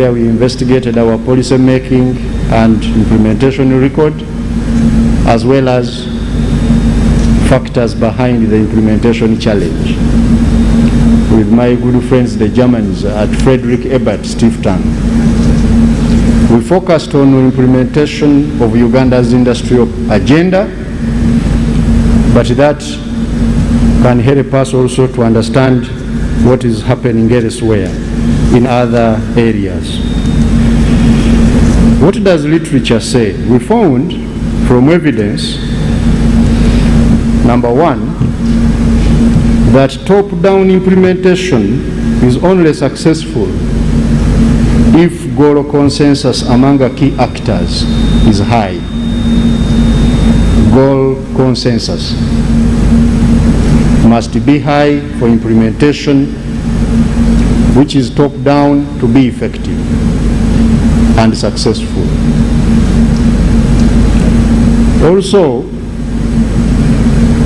where we investigated our policy making and implementation record, as well as factors behind the implementation challenge, with my good friends, the Germans, at Friedrich Ebert Stiftung. We focused on implementation of Uganda's industrial agenda, but that can help us also to understand what is happening elsewhere in other areas. What does literature say? We found from evidence, number one, that top-down implementation is only successful if goal consensus among key actors is high. Goal consensus must be high for implementation, which is top-down, to be effective and successful. Also,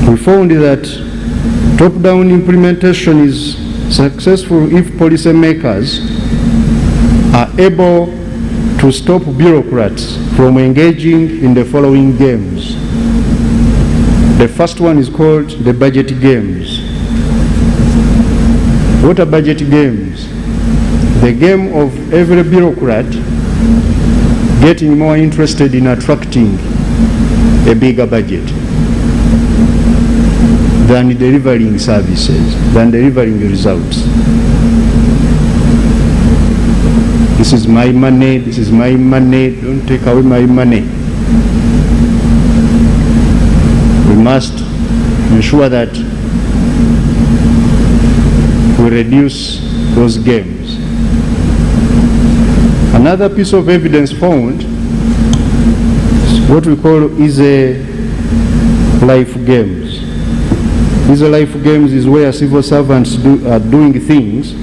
we found that top-down implementation is successful if policymakers are able to stop bureaucrats from engaging in the following games. The first one is called the budget games. What are budget games? The game of every bureaucrat getting more interested in attracting a bigger budget than delivering services, than delivering results. This is my money, this is my money, don't take away my money. We must ensure that we reduce those games. Another piece of evidence found is what we call easy life games. Easy life games is where civil servants are doing things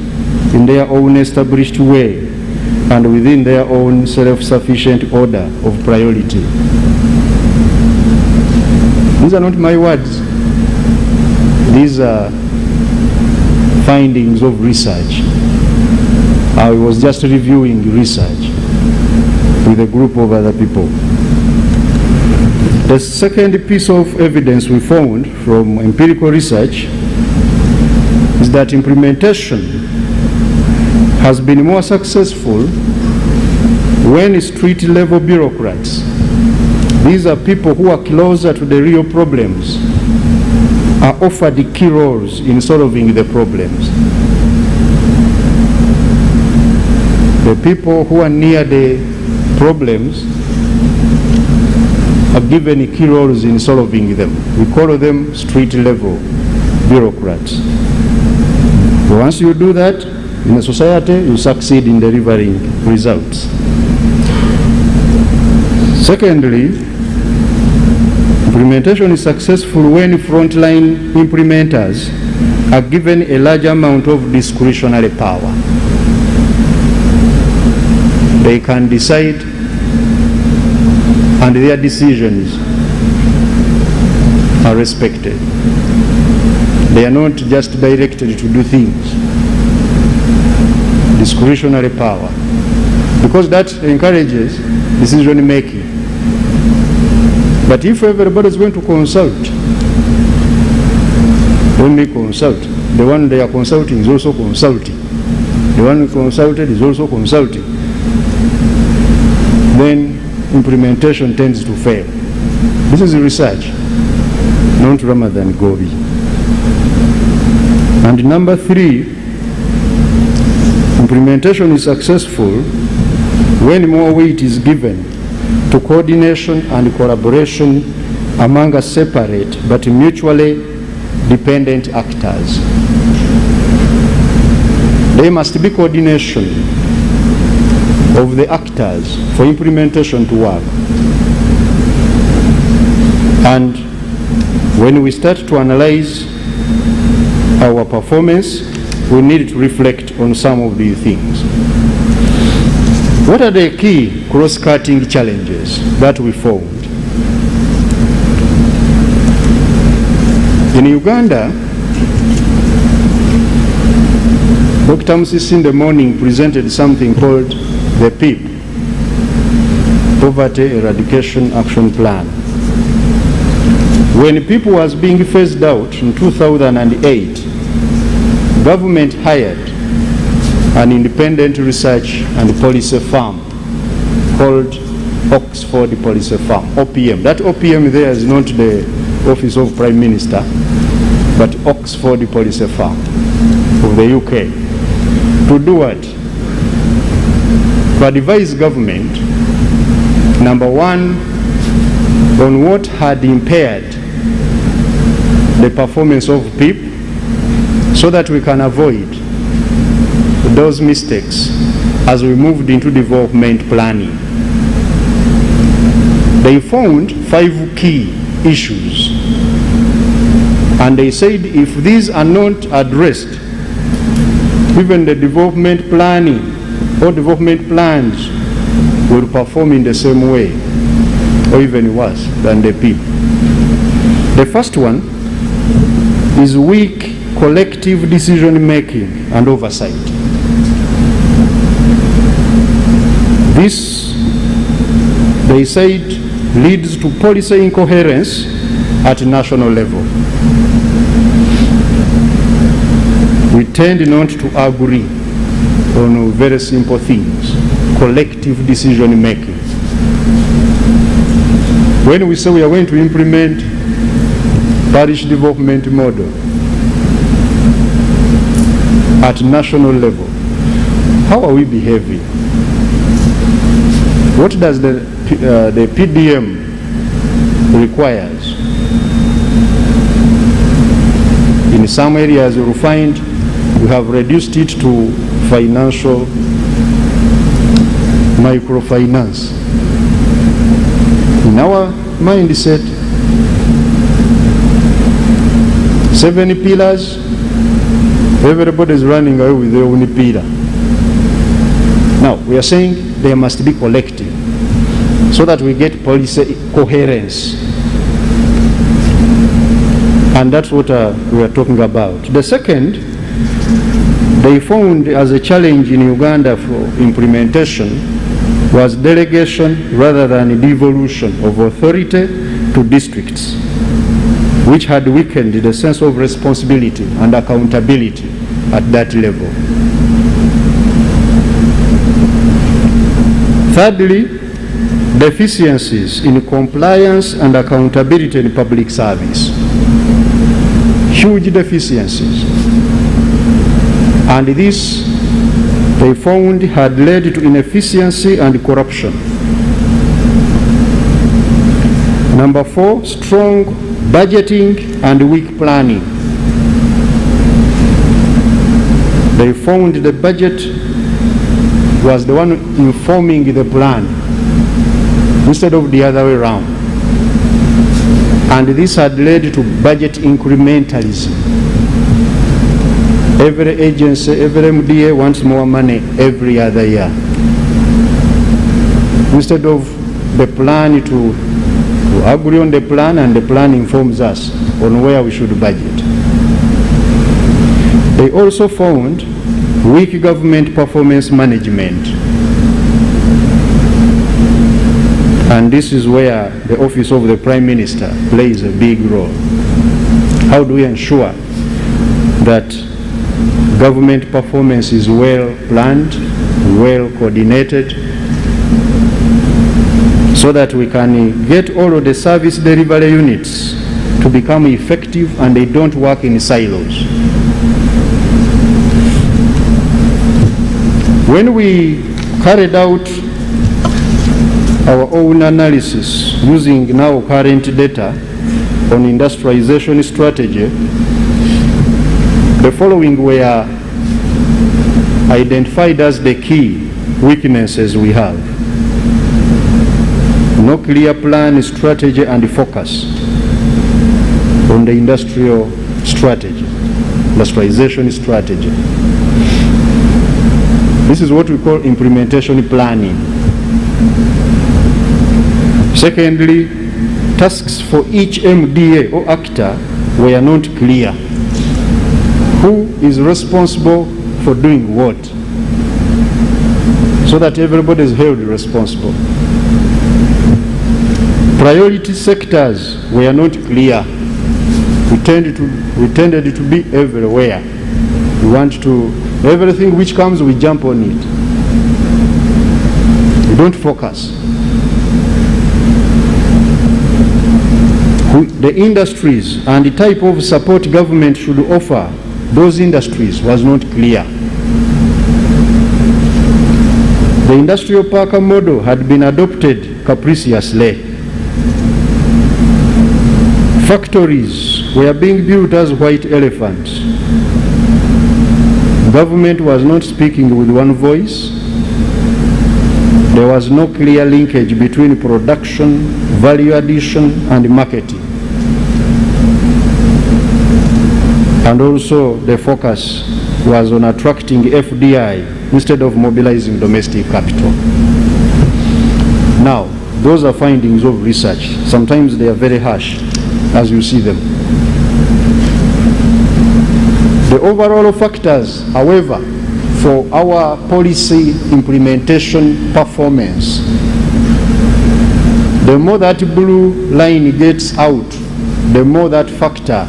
in their own established way and within their own self-sufficient order of priority. These are not my words. These are findings of research. I was just reviewing research with a group of other people. The second piece of evidence we found from empirical research is that implementation has been more successful when street-level bureaucrats, these are people who are closer to the real problems, are offered the key roles in solving the problems. The people who are near the problems are given key roles in solving them. We call them street-level bureaucrats. But once you do that in a society, you succeed in delivering results. Secondly, implementation is successful when frontline implementers are given a large amount of discretionary power. They can decide, and their decisions are respected. They are not just directed to do things. Discretionary power, because that encourages decision making. But if everybody is going to consult, only consult, the one they are consulting is also consulting, the one consulted is also consulting, then implementation tends to fail. This is research, not Ramadan Gobi. And number three, implementation is successful when more weight is given to coordination and collaboration among separate but mutually dependent actors. There must be coordination of the actors for implementation to work. And when we start to analyze our performance, we need to reflect on some of these things. What are the key cross-cutting challenges that we found? In Uganda, Dr. Musisi in the morning presented something called the PEP, Poverty Eradication Action Plan. When PEP was being phased out in 2008, government hired an independent research and policy firm called Oxford Policy Firm, OPM. That OPM there is not the Office of Prime Minister, but Oxford Policy Firm of the UK. To do what? To advise government, number one, on what had impaired the performance of PEP, so that we can avoid those mistakes as we moved into development planning. They found 5 key issues, and they said if these are not addressed, even the development planning or development plans will perform in the same way or even worse than the PEP. The first one is weak collective decision making and oversight. This, they said, leads to policy incoherence at national level. We tend not to agree on very simple things, collective decision making. When we say we are going to implement parish development model at national level, how are we behaving? What does the PDM requires? In some areas you will find we have reduced it to financial microfinance. In our mindset, 7 pillars, everybody is running away with their own pillar. Now, we are saying they must be collective so that we get policy coherence. And that's what we are talking about. The second, they found as a challenge in Uganda for implementation was delegation rather than devolution of authority to districts, which had weakened the sense of responsibility and accountability at that level. Thirdly, deficiencies in compliance and accountability in public service. Huge deficiencies. And this, they found, had led to inefficiency and corruption. Number 4, strong budgeting and weak planning. They found the budget was the one informing the plan instead of the other way around. And this had led to budget incrementalism. Every agency, every MDA wants more money every other year, instead of the plan to agree on the plan, and the plan informs us on where we should budget. They also found weak government performance management. And this is where the Office of the Prime Minister plays a big role. How do we ensure that government performance is well planned, well coordinated, so that we can get all of the service delivery units to become effective and they don't work in silos. When we carried out our own analysis using now current data on industrialization strategy, the following were identified as the key weaknesses we have. No clear plan, strategy, and focus on the industrial strategy, industrialization strategy. This is what we call implementation planning. Secondly, tasks for each MDA or actor were not clear. Who is responsible for doing what? so that everybody is held responsible. Priority sectors were not clear. We tended to be everywhere. We want to, everything which comes, we jump on it. We don't focus. The industries and the type of support government should offer those industries was not clear. The industrial park model had been adopted capriciously. Factories were being built as white elephants. Government was not speaking with one voice. There was no clear linkage between production, value addition, and marketing. And also the focus was on attracting FDI instead of mobilizing domestic capital. Now, those are findings of research. Sometimes they are very harsh as you see them. The overall factors, however, for our policy implementation performance, the more that blue line gets out, the more that factor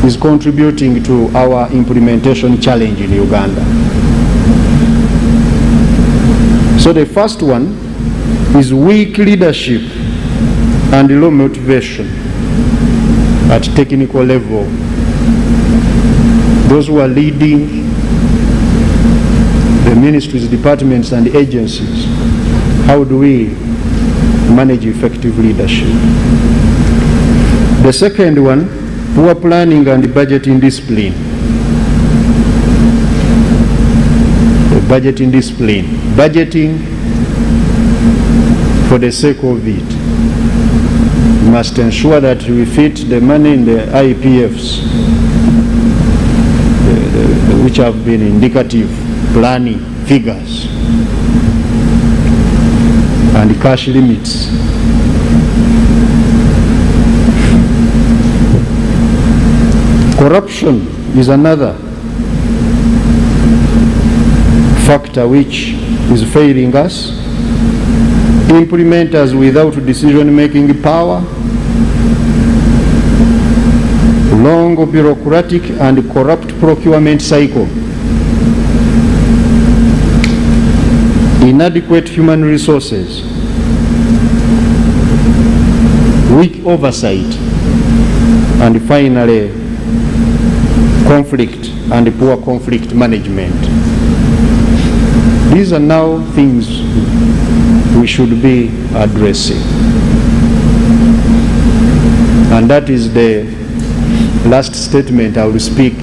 is contributing to our implementation challenge in Uganda. So the first one is weak leadership and low motivation at technical level. Those who are leading the ministries, departments, and agencies, how do we manage effective leadership? The second one, poor planning and budgeting discipline. The budgeting discipline. Budgeting for the sake of it. We must ensure that we fit the money in the IPFs, which have been indicative planning figures and cash limits. Corruption is another factor which is failing us. Implementers without decision-making power, long bureaucratic and corrupt procurement cycle, inadequate human resources, weak oversight, and finally, conflict and poor conflict management. These are now things we should be addressing. And that is the last statement I will speak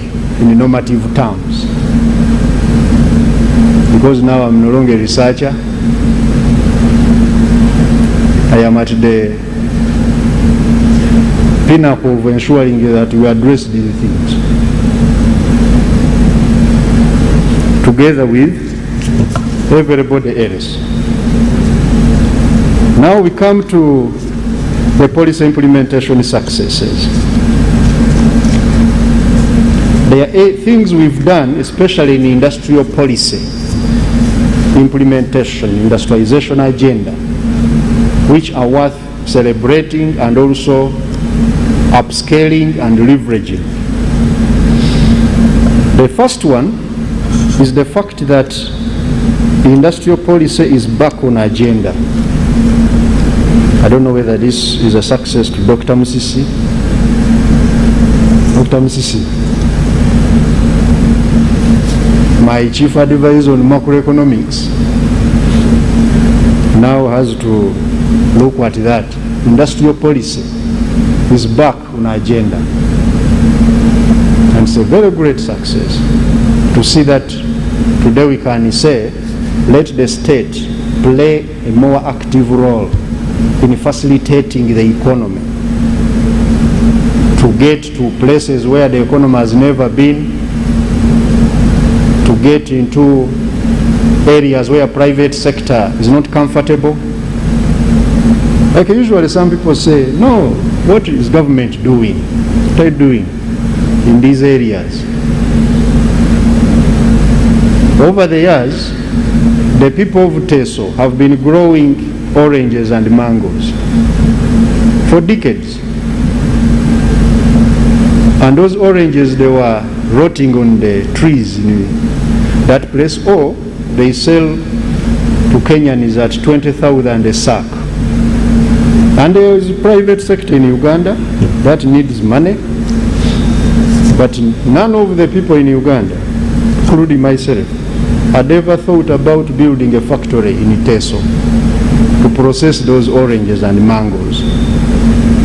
in normative terms. Because now I'm no longer a researcher. I am at the pinnacle of ensuring that we address these things together with everybody else. Now we come to the policy implementation successes. There are things we've done, especially in industrial policy implementation, industrialization agenda, which are worth celebrating and also upscaling and leveraging. The first one is the fact that industrial policy is back on agenda. I don't know whether this is a success to Dr. Musisi. Dr. Musisi, my chief advisor on macroeconomics, now has to look at that. Industrial policy is back on agenda. And it's a very great success to see that today we can say, let the state play a more active role in facilitating the economy to get to places where the economy has never been, to get into areas where private sector is not comfortable. Like usually some people say, no, what is government doing? What are you doing in these areas? Over the years, The people of Teso have been growing oranges and mangoes for decades. And those oranges, they were rotting on the trees in that place, or they sell to Kenyans at 20,000 a sack. And there is a private sector in Uganda that needs money, but none of the people in Uganda, including myself, had ever thought about building a factory in Teso to process those oranges and mangoes,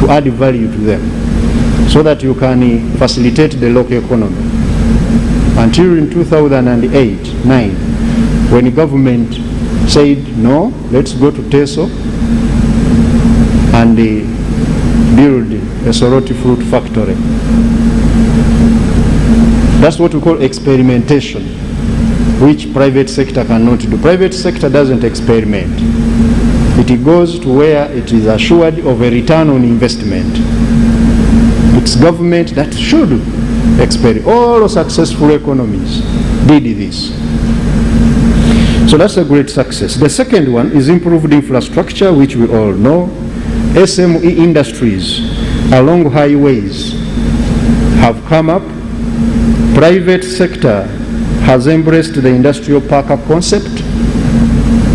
to add value to them, so that you can facilitate the local economy. Until in 2008-9, when the government said, no, let's go to Teso and build a Soroti fruit factory. That's what we call experimentation, which private sector cannot do. Private sector doesn't experiment. It goes to where it is assured of a return on investment. It's government that should experiment. All successful economies did this. So that's a great success. The second one is improved infrastructure, which we all know. SME industries along highways have come up. Private sector has embraced the industrial park concept.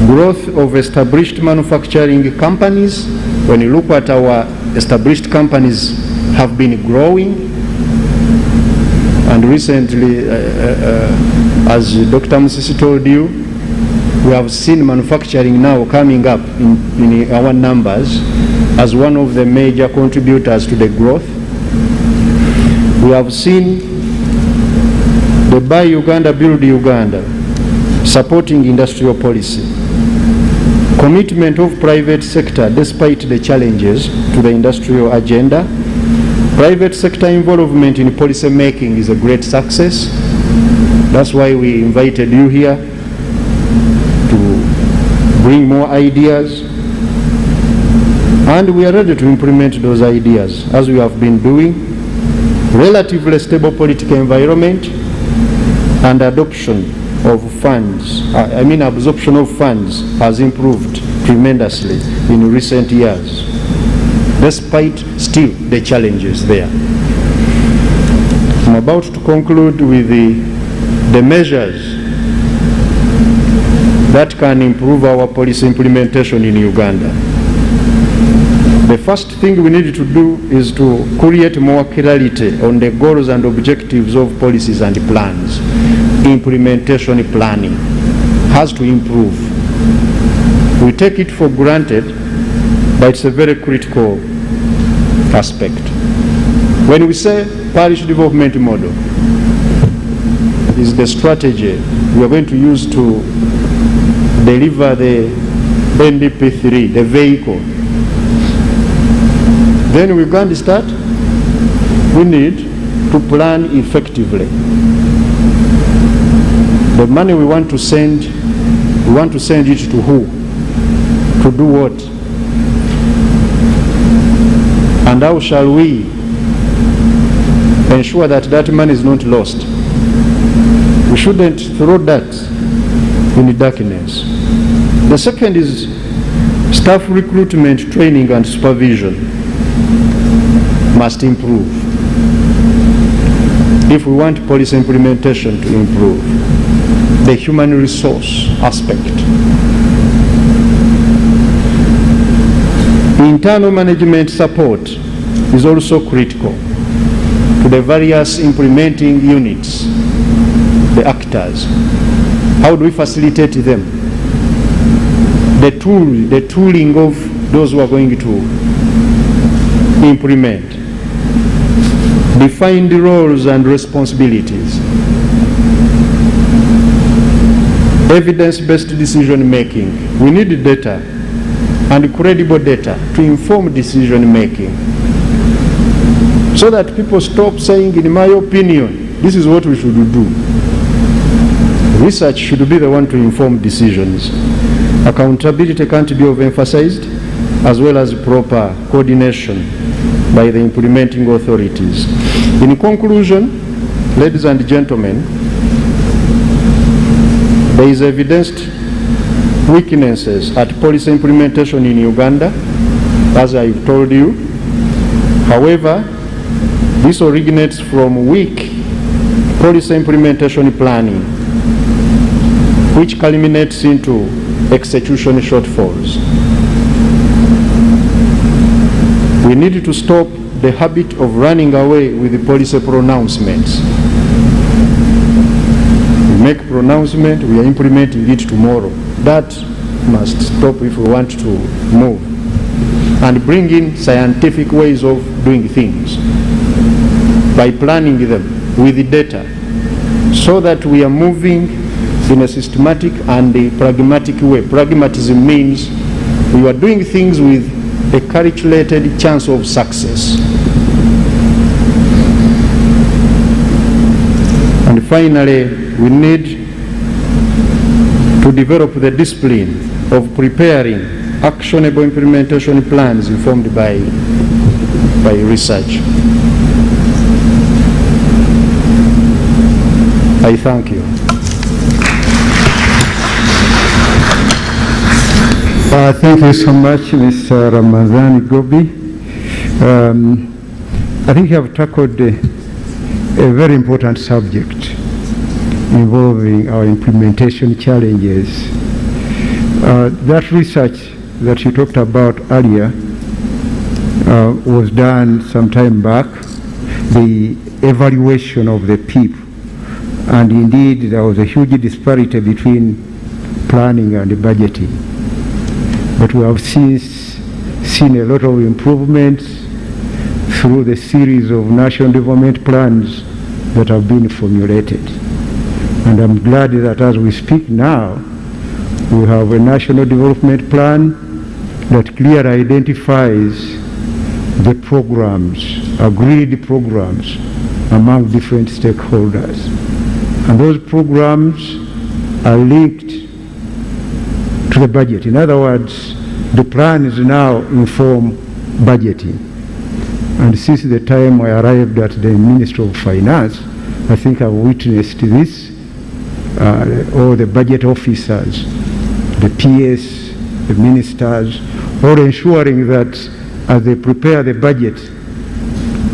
Growth of established manufacturing companies. When you look at our established companies, have been growing. And recently, as Dr. Musisi told you, we have seen manufacturing now coming up in our numbers as one of the major contributors to the growth. We have seen the Buy Uganda, Build Uganda supporting industrial policy. Commitment of private sector despite the challenges to the industrial agenda. Private sector involvement in policy making is a great success. That's why we invited you here to bring more ideas. And we are ready to implement those ideas as we have been doing. Relatively stable political environment and adoption of funds, absorption of funds has improved tremendously in recent years, despite still the challenges there. I'm about to conclude with the measures that can improve our policy implementation in Uganda. The first thing we need to do is to create more clarity on the goals and objectives of policies and plans. Implementation planning has to improve. We take it for granted, but it's a very critical aspect. When we say parish development model is the strategy we are going to use to deliver the NDP3, the vehicle, then we're going to start. We need to plan effectively. The money we want to send it to who? To do what? And how shall we ensure that that money is not lost? We shouldn't throw that in the darkness. The second is staff recruitment, training and supervision must improve if we want policy implementation to improve. The human resource aspect. Internal management support is also critical to the various implementing units, the actors. How do we facilitate them? The tooling of those who are going to implement. Define the roles and responsibilities. Evidence-based decision making. We need data and credible data to inform decision making, so that people stop saying, in my opinion, this is what we should do. Research should be the one to inform decisions. Accountability can't be overemphasized, as well as proper coordination by the implementing authorities. In conclusion, ladies and gentlemen, there is evidenced weaknesses at policy implementation in Uganda, as I've told you. However, this originates from weak policy implementation planning, which culminates into execution shortfalls. We need to stop the habit of running away with the policy pronouncements. We make pronouncement, we are implementing it tomorrow. That must stop if we want to move and bring in scientific ways of doing things by planning them with the data, so that we are moving in a systematic and a pragmatic way. Pragmatism means we are doing things with a calculated chance of success. And finally, we need to develop the discipline of preparing actionable implementation plans informed by research. I thank you. Thank you so much, Mr. Ramazani Gobi. I think you have tackled a very important subject involving our implementation challenges. That research that you talked about earlier was done some time back, the evaluation of the PIP. And indeed, there was a huge disparity between planning and budgeting. But we have since seen a lot of improvements through the series of national development plans that have been formulated. And I'm glad that as we speak now, we have a national development plan that clearly identifies the programs, agreed programs among different stakeholders. And those programs are linked to the budget. In other words, the plans now inform budgeting. And since the time I arrived at the Ministry of Finance, I think I've witnessed this. All the budget officers, the PS, the ministers, all ensuring that as they prepare the budget,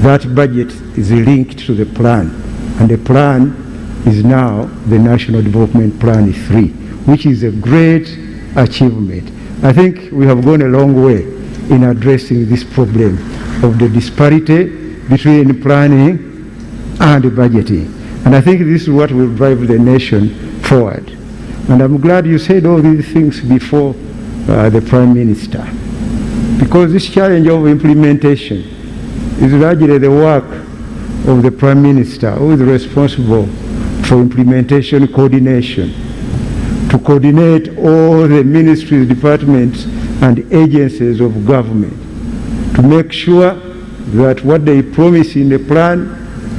that budget is linked to the plan. And the plan is now the National Development Plan 3, which is a great achievement. I think we have gone a long way in addressing this problem of the disparity between planning and budgeting. And I think this is what will drive the nation forward. And I'm glad you said all these things before the Prime Minister, because this challenge of implementation is largely the work of the Prime Minister, who is responsible for implementation coordination, to coordinate all the ministries, departments, and agencies of government, to make sure that what they promise in the plan,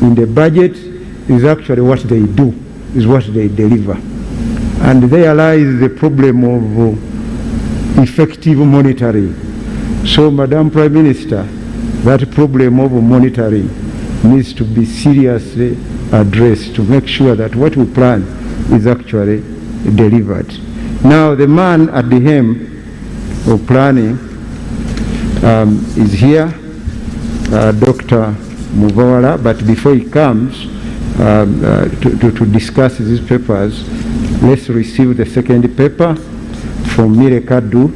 in the budget, is actually what they do, is what they deliver. And there lies the problem of effective monitoring. So, Madam Prime Minister, that problem of monitoring needs to be seriously addressed to make sure that what we plan is actually delivered. Now, the man at the helm of planning is here, Dr. Muvawala, but before he comes to discuss these papers, let's receive the second paper from Mire Kadu,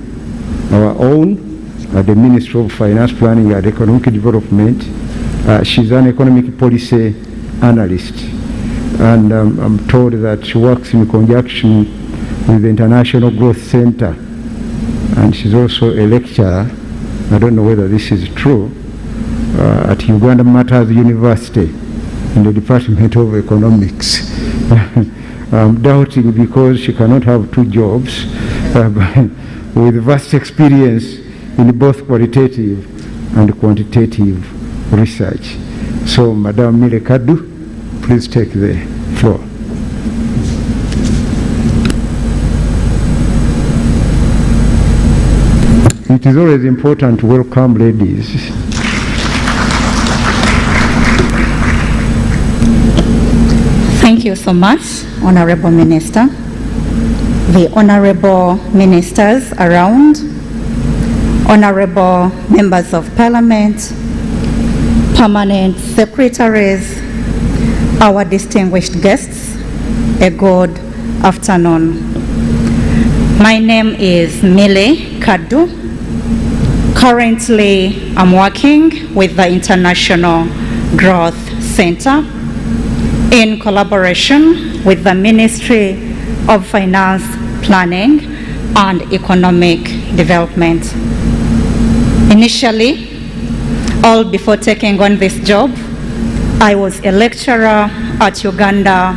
our own, the Ministry of Finance, Planning and Economic Development. She's an economic policy analyst, and I'm told that she works in conjunction with the International Growth Center, and she's also a lecturer, I don't know whether this is true, at Uganda Matters University in the Department of Economics. I'm doubting because she cannot have two jobs, with vast experience in both qualitative and quantitative research. So, Madam Mire Kadu, please take the floor. It is always important to welcome ladies. Thank you so much, Honorable Minister. the honorable ministers around, honorable members of parliament, permanent secretaries, our distinguished guests, a good afternoon. My name is Mile Kadu. Currently, I'm working with the International Growth Center in collaboration with the Ministry of Finance, Planning, and Economic Development. Initially, all before taking on this job, I was a lecturer at Uganda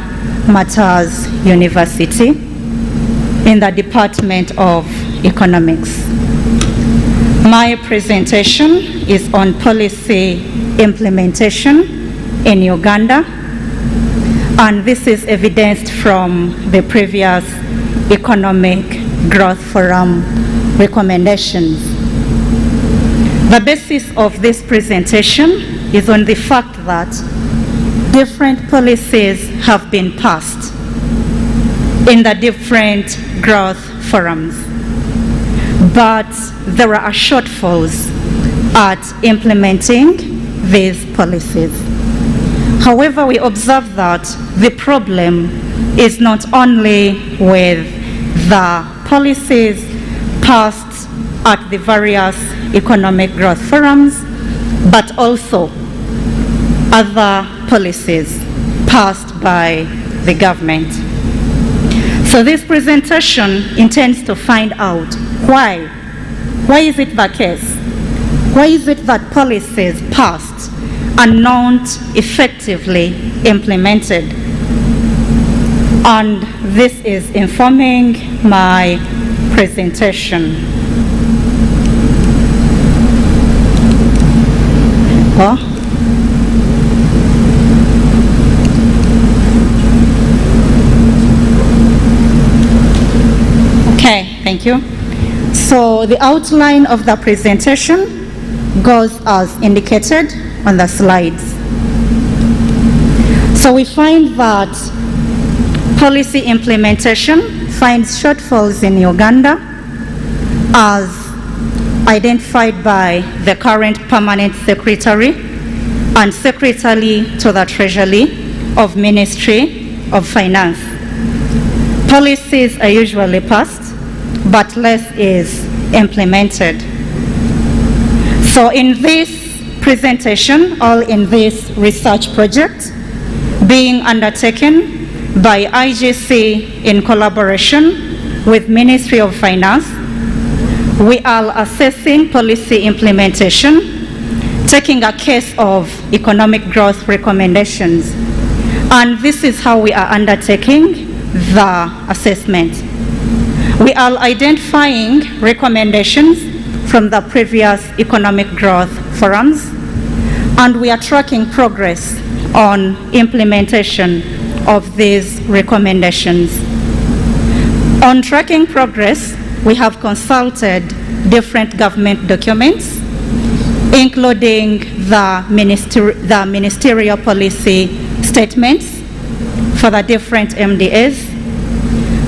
Matters University in the Department of Economics. My presentation is on policy implementation in Uganda, and this is evidenced from the previous Economic Growth Forum recommendations. The basis of this presentation is on the fact that different policies have been passed in the different growth forums, but there are shortfalls at implementing these policies. However, we observe that the problem is not only with the policies passed at the various economic growth forums, but also other policies passed by the government. So this presentation intends to find out why. Why is it the case? Why is it that policies passed are not effectively implemented? And this is informing my presentation. Okay, thank you. So the outline of the presentation goes as indicated on the slides. So we find that policy implementation finds shortfalls in Uganda as identified by the current permanent secretary and secretary to the Treasury of Ministry of Finance. Policies are usually passed, but less is implemented. So in this presentation, or in this research project being undertaken by IGC in collaboration with Ministry of Finance, we are assessing policy implementation, taking a case of economic growth recommendations. And this is how we are undertaking the assessment. We are identifying recommendations from the previous economic growth forums, and we are tracking progress on implementation of these recommendations. On tracking progress, we have consulted different government documents, including the ministerial policy statements for the different MDAs,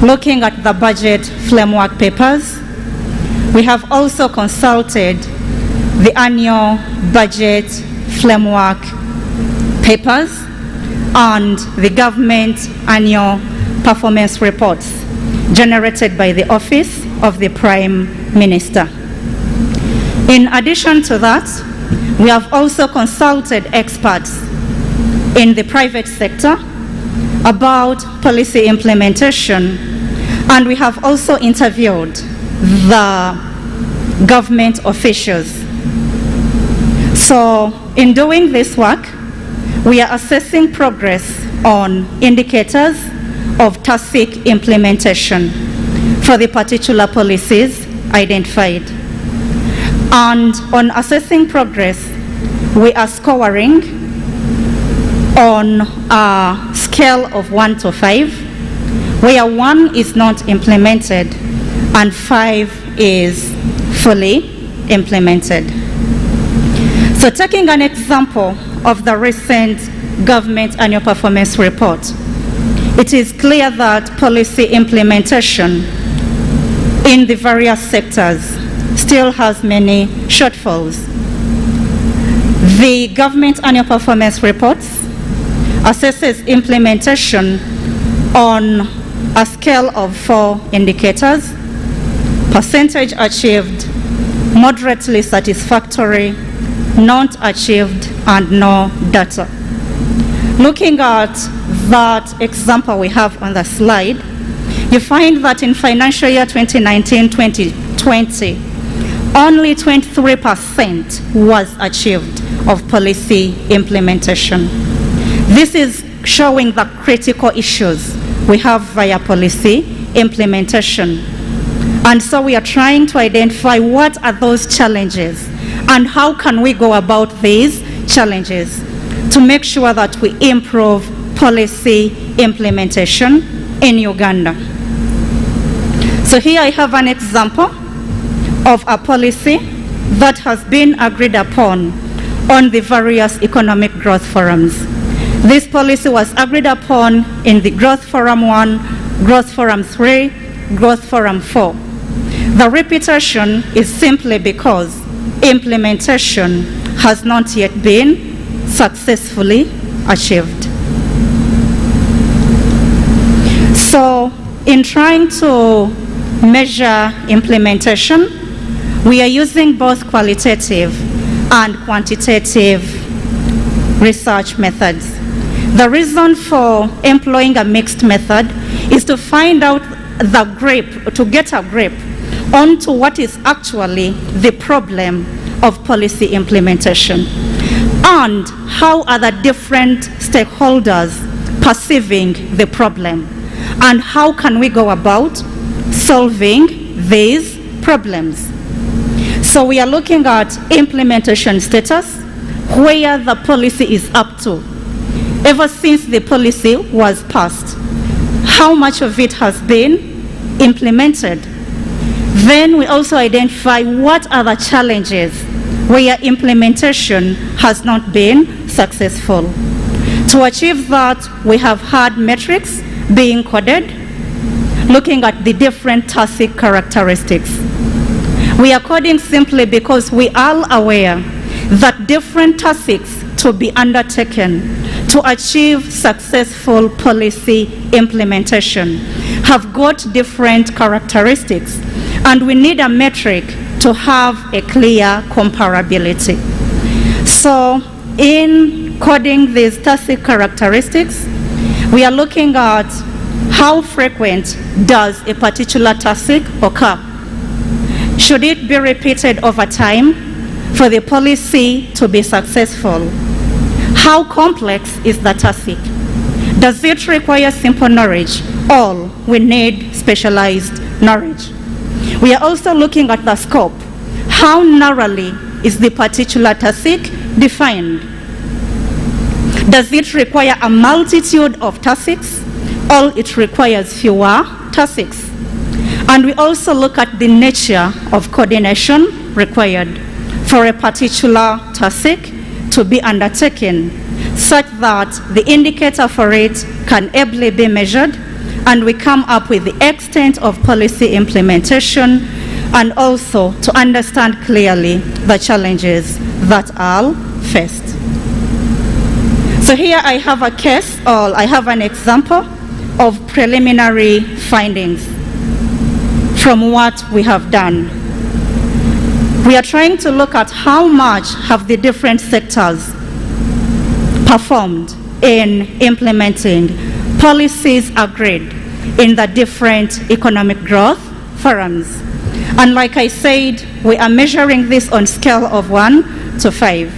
looking at the budget framework papers. We have also consulted the annual budget framework papers and the government annual performance reports generated by the Office of the Prime Minister. In addition to that, we have also consulted experts in the private sector about policy implementation, and we have also interviewed the government officials. So in doing this work, we are assessing progress on indicators of tacit implementation for the particular policies identified. And on assessing progress, we are scoring on a scale of 1 to 5, where 1 is not implemented and 5 is fully implemented. So taking an example of the recent government annual performance report, it is clear that policy implementation in the various sectors still has many shortfalls. The government annual performance reports assesses implementation on a scale of 4 indicators: percentage achieved, moderately satisfactory, not achieved, and no data. Looking at that example we have on the slide, you find that in financial year 2019-2020, only 23% was achieved of policy implementation. This is showing the critical issues we have via policy implementation. And so we are trying to identify what are those challenges and how can we go about these challenges to make sure that we improve policy implementation in Uganda. So here I have an example of a policy that has been agreed upon on the various economic growth forums. This policy was agreed upon in the Growth Forum 1, Growth Forum 3, Growth Forum 4. The repetition is simply because implementation has not yet been successfully achieved. So, in trying to measure implementation, we are using both qualitative and quantitative research methods. The reason for employing a mixed method is to find out the grip, to get a grip onto what is actually the problem of policy implementation and how are the different stakeholders perceiving the problem and how can we go about solving these problems. So we are looking at implementation status, where the policy is up to. Ever since the policy was passed, how much of it has been implemented? Then we also identify what are the challenges where implementation has not been successful. To achieve that, we have had metrics being coded, looking at the different TASIC characteristics. We are coding simply because we are aware that different TASICs to be undertaken to achieve successful policy implementation have got different characteristics, and we need a metric to have a clear comparability. So in coding these TASIC characteristics, we are looking at how frequent does a particular TASIC occur. Should it be repeated over time for the policy to be successful? How complex is the TASIC? Does it require simple knowledge, or we need specialized knowledge? We are also looking at the scope. How narrowly is the particular TASIC defined? Does it require a multitude of TASICs, or it requires fewer TASICs? And we also look at the nature of coordination required for a particular TASIC to be undertaken, such that the indicator for it can ably be measured, and we come up with the extent of policy implementation, and also to understand clearly the challenges that are faced. So here I have a case, or I have an example of preliminary findings from what we have done. We are trying to look at how much have the different sectors performed in implementing policies agreed in the different economic growth forums. And like I said, we are measuring this on a scale of 1 to 5.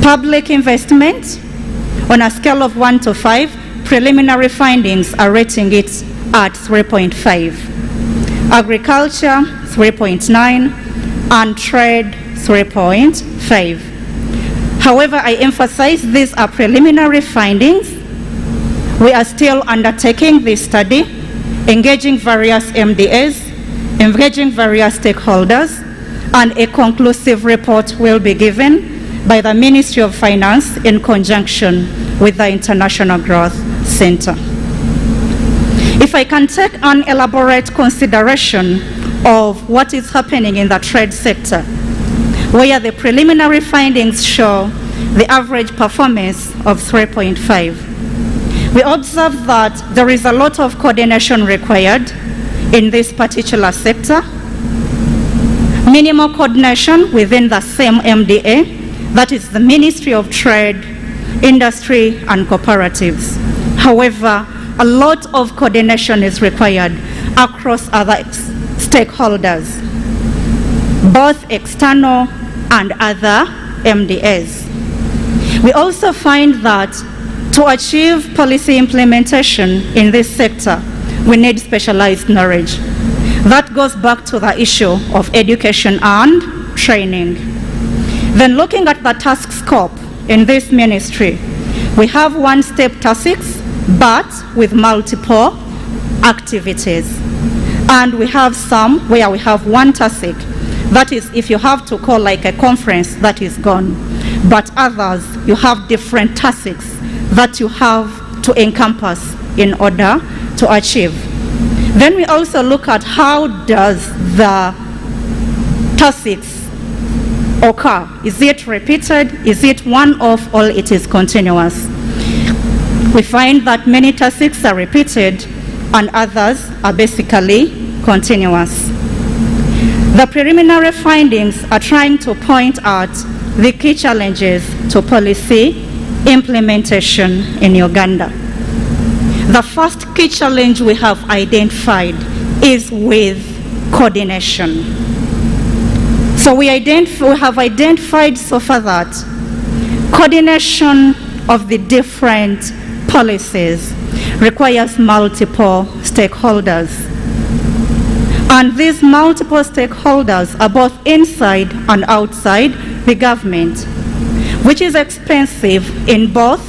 Public investment, on a scale of 1 to 5, preliminary findings are rating it at 3.5. Agriculture, 3.9, and trade, 3.5. However, I emphasize these are preliminary findings. We are still undertaking this study, engaging various MDAs, engaging various stakeholders, and a conclusive report will be given by the Ministry of Finance in conjunction with the International Growth Center. If I can take an elaborate consideration of what is happening in the trade sector, where the preliminary findings show the average performance of 3.5. We observe that there is a lot of coordination required in this particular sector. Minimal coordination within the same MDA, that is the Ministry of Trade, Industry and Cooperatives. However, a lot of coordination is required across other stakeholders, both external and other MDAs. We also find that to achieve policy implementation in this sector, we need specialized knowledge. That goes back to the issue of education and training. Then looking at the task scope in this ministry, we have one-step tasks, but with multiple activities. And we have some where we have one task. That is, if you have to call like a conference, that is gone. But others, you have different tasks that you have to encompass in order to achieve. Then we also look at how does the tasks occur. Is it repeated? Is it one-off, or it is continuous? We find that many tasks are repeated and others are basically continuous. The preliminary findings are trying to point out the key challenges to policy implementation in Uganda. The first key challenge we have identified is with coordination. So we have identified so far that coordination of the different policies requires multiple stakeholders. And these multiple stakeholders are both inside and outside the government, which is expensive in both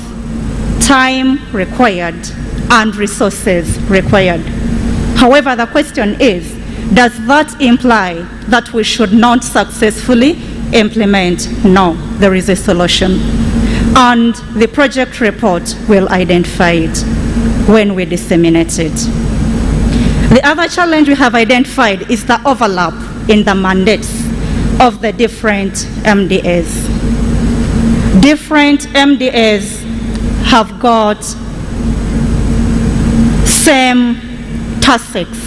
time required and resources required. However, the question is, does that imply that we should not successfully implement? No, there is a solution. And the project report will identify it when we disseminate it. The other challenge we have identified is the overlap in the mandates of the different MDAs. Different MDAs have got same tasks,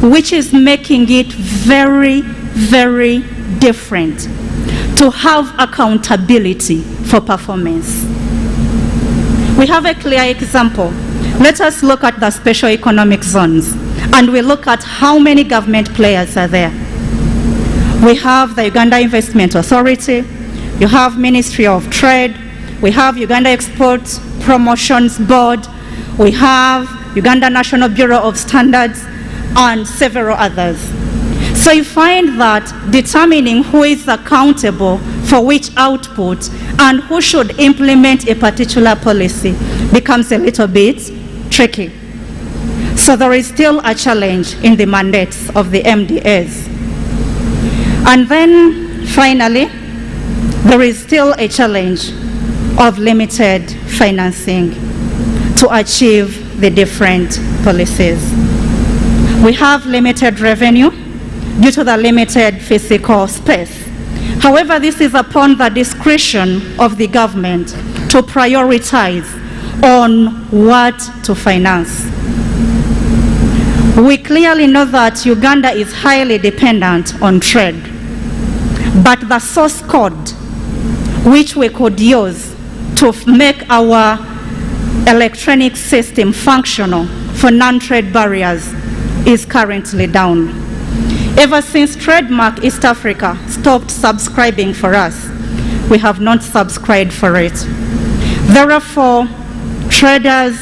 which is making it very, very different to have accountability for performance. We have a clear example. Let us look at the special economic zones, and we look at how many government players are there. We have the Uganda Investment Authority, you have Ministry of Trade, we have Uganda Export Promotions Board, we have Uganda National Bureau of Standards, and several others. So you find that determining who is accountable for which output and who should implement a particular policy becomes a little bit tricky. So there is still a challenge in the mandates of the MDAs. And then finally, there is still a challenge of limited financing to achieve the different policies. We have limited revenue due to the limited physical space. However, this is upon the discretion of the government to prioritize on what to finance. We clearly know that Uganda is highly dependent on trade, but the source code which we could use to make our electronic system functional for non-trade barriers is currently down. Ever since Trademark East Africa stopped subscribing for us, we have not subscribed for it. Therefore, traders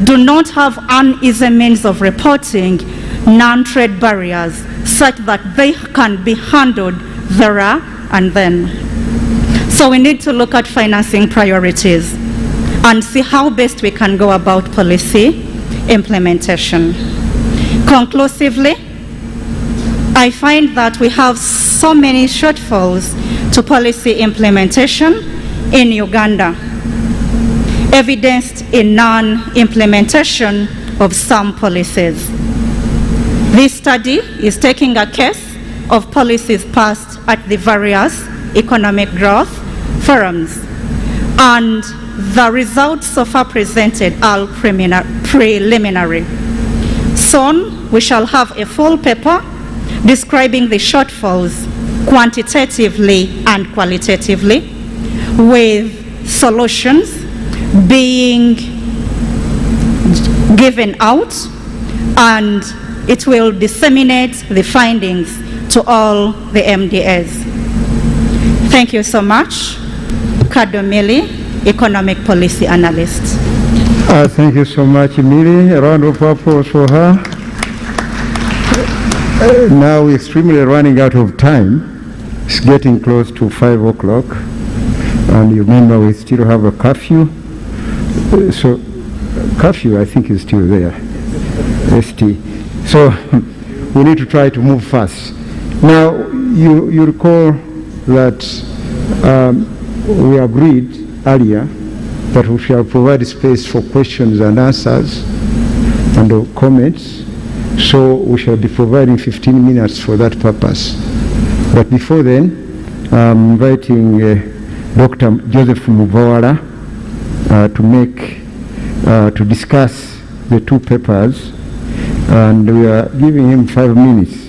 do not have an easy means of reporting non-trade barriers such that they can be handled there and then. So we need to look at financing priorities and see how best we can go about policy implementation. Conclusively, I find that we have so many shortfalls to policy implementation in Uganda, evidenced in non-implementation of some policies. This study is taking a case of policies passed at the various economic growth forums, and the results so far presented are preliminary. Soon, we shall have a full paper describing the shortfalls quantitatively and qualitatively, with solutions being given out, and it will disseminate the findings to all the MDAs. Thank you so much. Kadomili, Economic Policy Analyst. Thank you so much, Emily. A round of applause for her. Now we're extremely running out of time. It's getting close to 5 o'clock. And you remember we still have a curfew. So curfew, I think, is still there. ST. So we need to try to move fast. Now, you recall that we agreed earlier that we shall provide space for questions and answers and comments. So we shall be providing 15 minutes for that purpose. But before then, I'm inviting Dr. Joseph Muvawala to discuss the two papers, and we are giving him 5 minutes.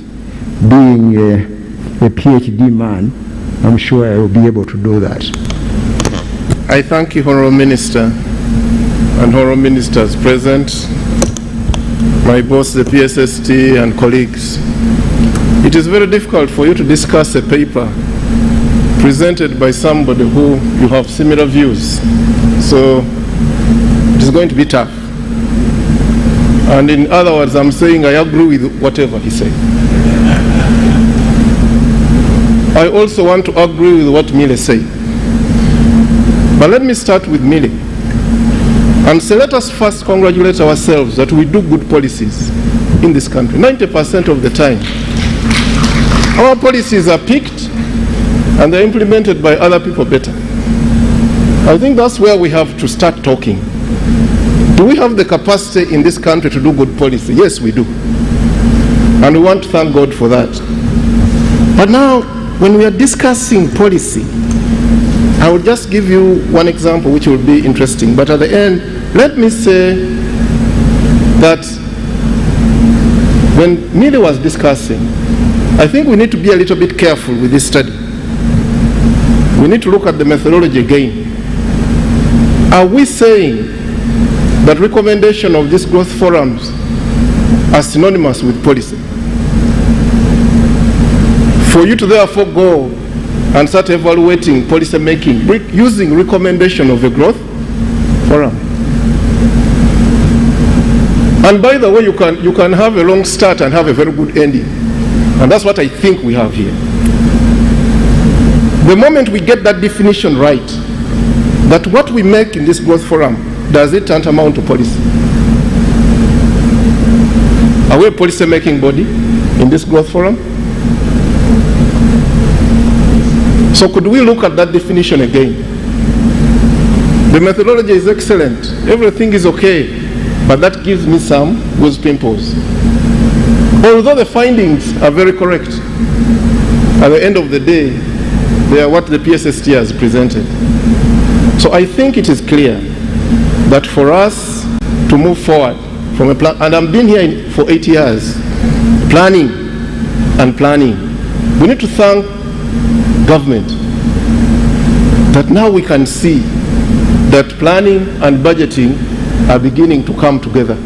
Being a PhD man, I'm sure I will be able to do that. I thank you, Honourable Minister, and Honourable Ministers present, my boss, the PSST, and colleagues. It is very difficult for you to discuss a paper presented by somebody who you have similar views. So it is going to be tough. And in other words, I'm saying I agree with whatever he said. I also want to agree with what Mile said. But let me start with Mile and say, let us first congratulate ourselves that we do good policies in this country. 90% of the time, our policies are picked and they're implemented by other people better. I think that's where we have to start talking. Do we have the capacity in this country to do good policy? Yes, we do. And we want to thank God for that. But now, when we are discussing policy, I will just give you one example which will be interesting. But at the end, let me say that when Mile was discussing, I think we need to be a little bit careful with this study. We need to look at the methodology again. Are we saying that recommendation of these growth forums are synonymous with policy? For you to therefore go and start evaluating policy making using recommendation of a growth forum. And by the way, you can have a long start and have a very good ending. And that's what I think we have here. The moment we get that definition right, that what we make in this growth forum, does it tantamount to policy? Are we a policy making body in this growth forum? So could we look at that definition again? The methodology is excellent. Everything is okay. But that gives me some goose pimples. Although the findings are very correct, at the end of the day, they are what the PSST has presented. So I think it is clear that for us to move forward from a plan, and I've been here for 8 years, planning and planning, we need to thank government that now we can see that planning and budgeting are beginning to come together.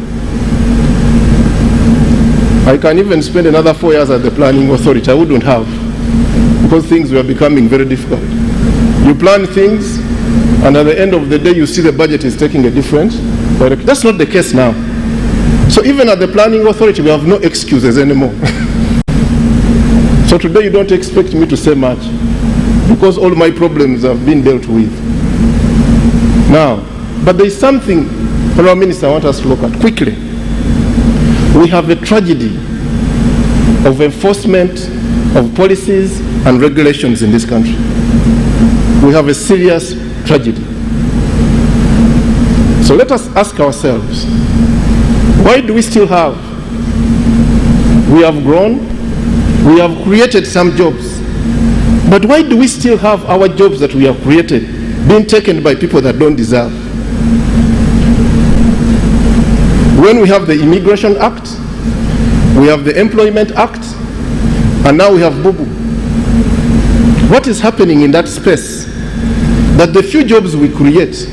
I can even spend another 4 years at the planning authority. I wouldn't have, because things were becoming very difficult. You plan things, and at the end of the day, you see the budget is taking a different direction. That's not the case now. So even at the planning authority, we have no excuses anymore. So today, you don't expect me to say much, because all my problems have been dealt with. Now, but there is something, Honourable Minister, I want us to look at quickly. We have a tragedy of enforcement of policies and regulations in this country. We have a serious tragedy. So let us ask ourselves, Why do we still have? We have grown, we have created some jobs, but why do we still have our jobs that we have created being taken by people that don't deserve? When we have the Immigration Act, we have the Employment Act, and now we have Bubu. What is happening in that space that the few jobs we create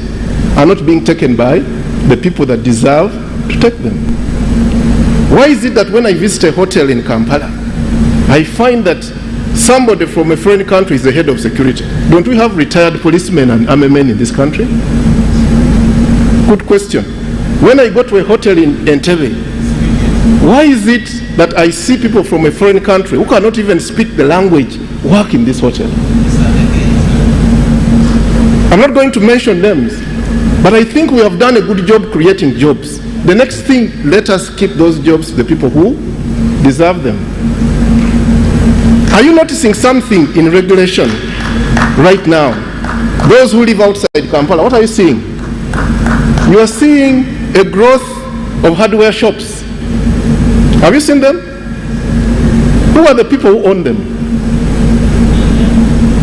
are not being taken by the people that deserve to take them? Why is it that when I visit a hotel in Kampala, I find that somebody from a foreign country is the head of security? Don't we have retired policemen and army men in this country? Good question. When I go to a hotel in Entebbe, why is it that I see people from a foreign country who cannot even speak the language work in this hotel? I'm not going to mention names, but I think we have done a good job creating jobs. The next thing, let us keep those jobs to the people who deserve them. Are you noticing something in regulation right now? Those who live outside Kampala, what are you seeing? You are seeing a growth of hardware shops. Have you seen them? Who are the people who own them?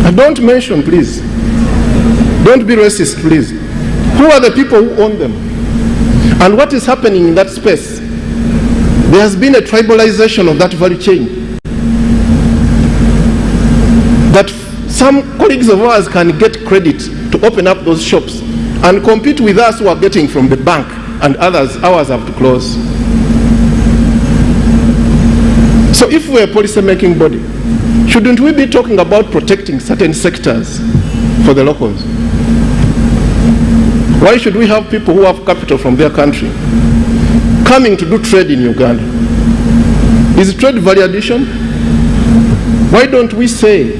And don't mention, please. Don't be racist, please. Who are the people who own them? And what is happening in that space? There has been a tribalization of that value chain. That some colleagues of ours can get credit to open up those shops and compete with us who are getting from the bank, and ours have to close. So if we're a policy-making body, shouldn't we be talking about protecting certain sectors for the locals? Why should we have people who have capital from their country coming to do trade in Uganda? Is trade value addition? Why don't we say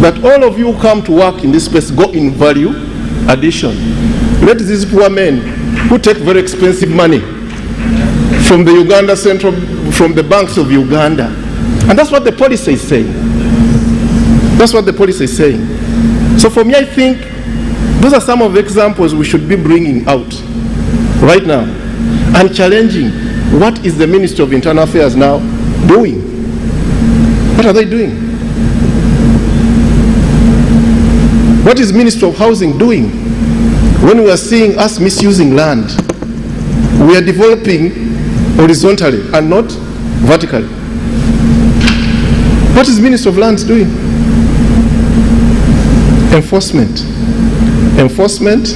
that all of you who come to work in this space go in value addition? Let these poor men who take very expensive money from the Uganda Central, from the banks of Uganda. And that's what the policy is saying. That's what the policy is saying. So for me, I think those are some of the examples we should be bringing out right now and challenging. What is the Ministry of Internal Affairs now doing? What are they doing? What is Ministry of Housing doing when we are seeing us misusing land? We are developing horizontally and not vertically. What is Ministry of Lands doing? Enforcement. Enforcement.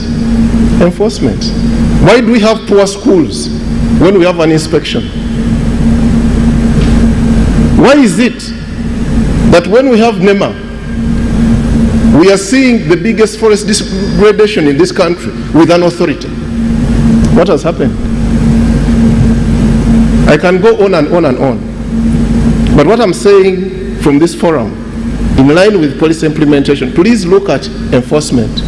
Enforcement. Why do we have poor schools when we have an inspection? Why is it that when we have NEMA, we are seeing the biggest forest degradation in this country with an authority? What has happened? I can go on and on and on. But what I'm saying from this forum, in line with policy implementation, please look at enforcement.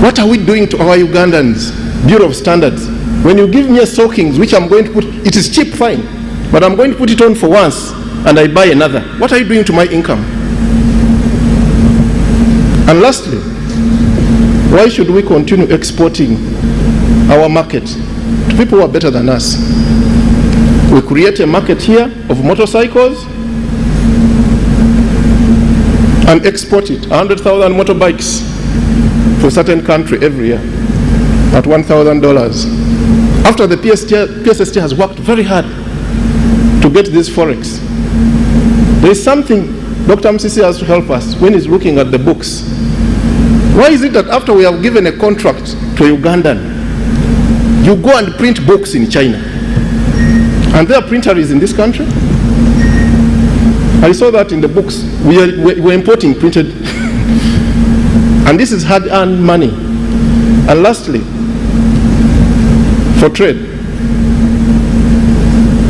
What are we doing to our Ugandans? Bureau of Standards. When you give me a soakings, which I'm going to put, it is cheap, fine, but I'm going to put it on for once and I buy another. What are you doing to my income? And lastly, why should we continue exporting our market to people who are better than us? We create a market here of motorcycles and export it. 100,000 motorbikes for a certain country every year at $1,000. After the PSST has worked very hard to get this forex. There is something Dr. Msisi has to help us when he's looking at the books. Why is it that after we have given a contract to a Ugandan, you go and print books in China? And their printer is in this country? I saw that in the books. We're importing printed. And this is hard-earned money. And lastly, for trade,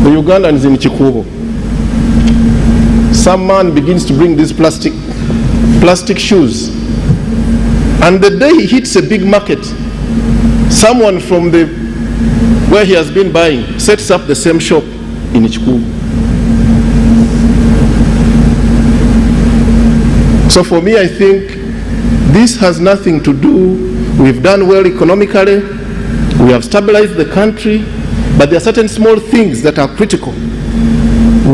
the Ugandans in Chikubo. Some man begins to bring these plastic shoes. And the day he hits a big market, someone from where he has been buying sets up the same shop in Chikubo. So for me, I think this has nothing to do. We've done well economically. We have stabilized the country. But there are certain small things that are critical,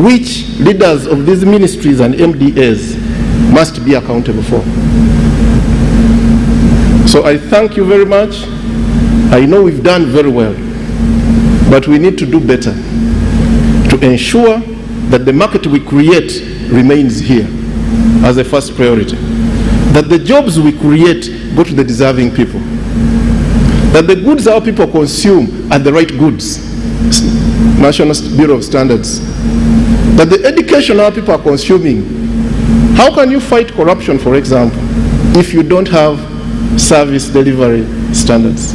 which leaders of these ministries and MDAs must be accountable for. So I thank you very much. I know we've done very well, but we need to do better to ensure that the market we create remains here as a first priority, that the jobs we create go to the deserving people, that the goods our people consume are the right goods, National Bureau of Standards, that the education our people are consuming. How can you fight corruption, for example, if you don't have service delivery standards?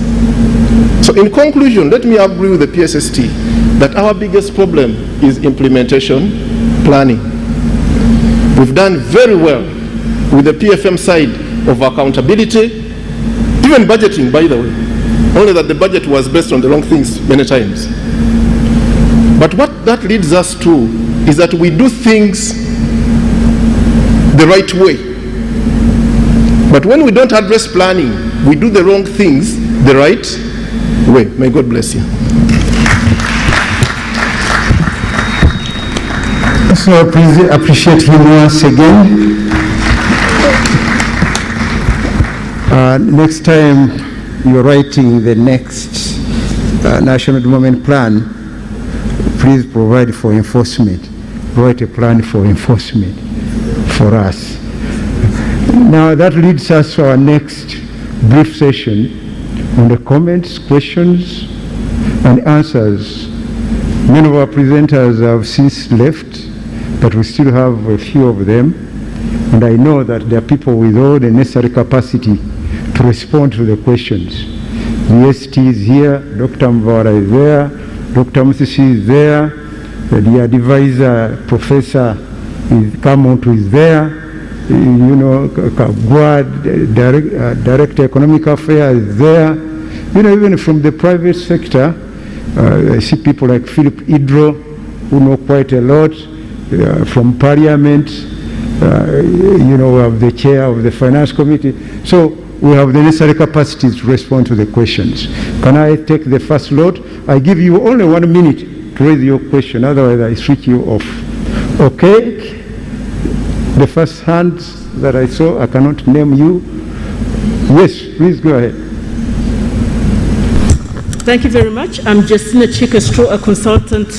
So in conclusion, let me agree with the PSST that our biggest problem is implementation planning. We've done very well with the PFM side of accountability, even budgeting, by the way, only that the budget was based on the wrong things many times. But what that leads us to is that we do things the right way. But when we don't address planning, we do the wrong things the right way. May God bless you. So please appreciate him once again. Next time you're writing the next National Development Plan, please provide for enforcement. Write a plan for enforcement for us. Now that leads us to our next brief session on the comments, questions, and answers. Many of our presenters have since left, but we still have a few of them. And I know that there are people with all the necessary capacity to respond to the questions. The ST is here, Dr. Mvara is there, Dr. Musisi is there, the advisor, Professor Kamontu is there, you know, Kabwa, Director Economic Affairs is there. You know, even from the private sector, I see people like Philip Idro, who know quite a lot, from Parliament, you know, we have the chair of the Finance Committee. So we have the necessary capacity to respond to the questions. Can I take the first lot? I give you only 1 minute to raise your question, otherwise I switch you off. Okay? The first hand that I saw, I cannot name you. Yes, please go ahead. Thank you very much. I'm Justina Chikestro, a consultant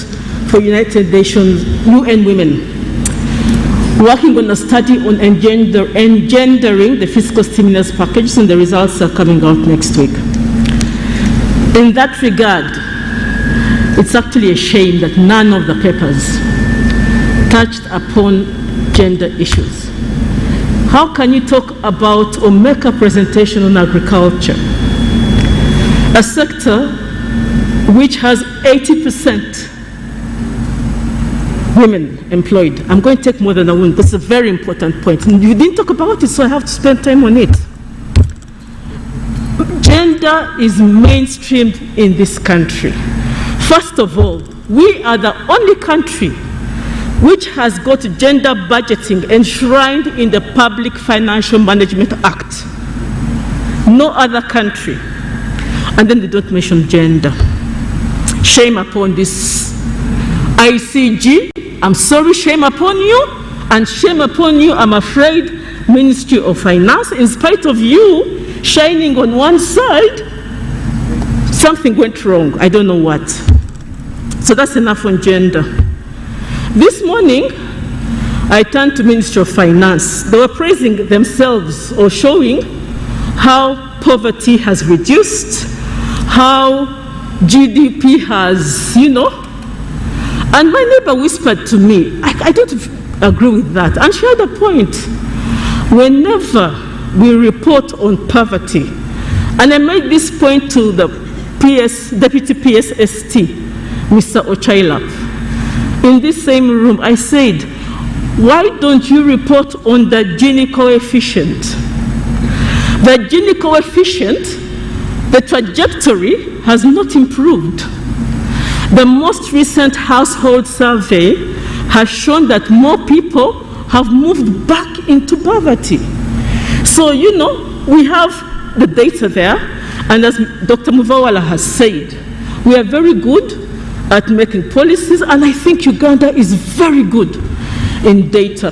for United Nations UN Women, working on a study on engendering the fiscal stimulus package, and the results are coming out next week. In that regard, it's actually a shame that none of the papers touched upon gender issues. How can you talk about or make a presentation on agriculture, a sector which has 80% women employed? I'm going to take more than a woman. This is a very important point. And you didn't talk about it, so I have to spend time on it. Gender is mainstreamed in this country. First of all, we are the only country which has got gender budgeting enshrined in the Public Financial Management Act. No other country. And then they don't mention gender. Shame upon this ICG. I'm sorry, shame upon you, and shame upon you, I'm afraid, Ministry of Finance. In spite of you shining on one side, something went wrong. I don't know what. So that's enough on gender. This morning, I turned to Ministry of Finance. They were praising themselves or showing how poverty has reduced, how GDP has, you know. And my neighbor whispered to me, I don't agree with that. And she had a point. Whenever we report on poverty, and I made this point to the Deputy PSST, Mr. Ochailap, in this same room, I said, why don't you report on the Gini coefficient? The Gini coefficient, the trajectory has not improved. The most recent household survey has shown that more people have moved back into poverty. So, you know, we have the data there, and as Dr. Muvawala has said, we are very good at making policies, and I think Uganda is very good in data.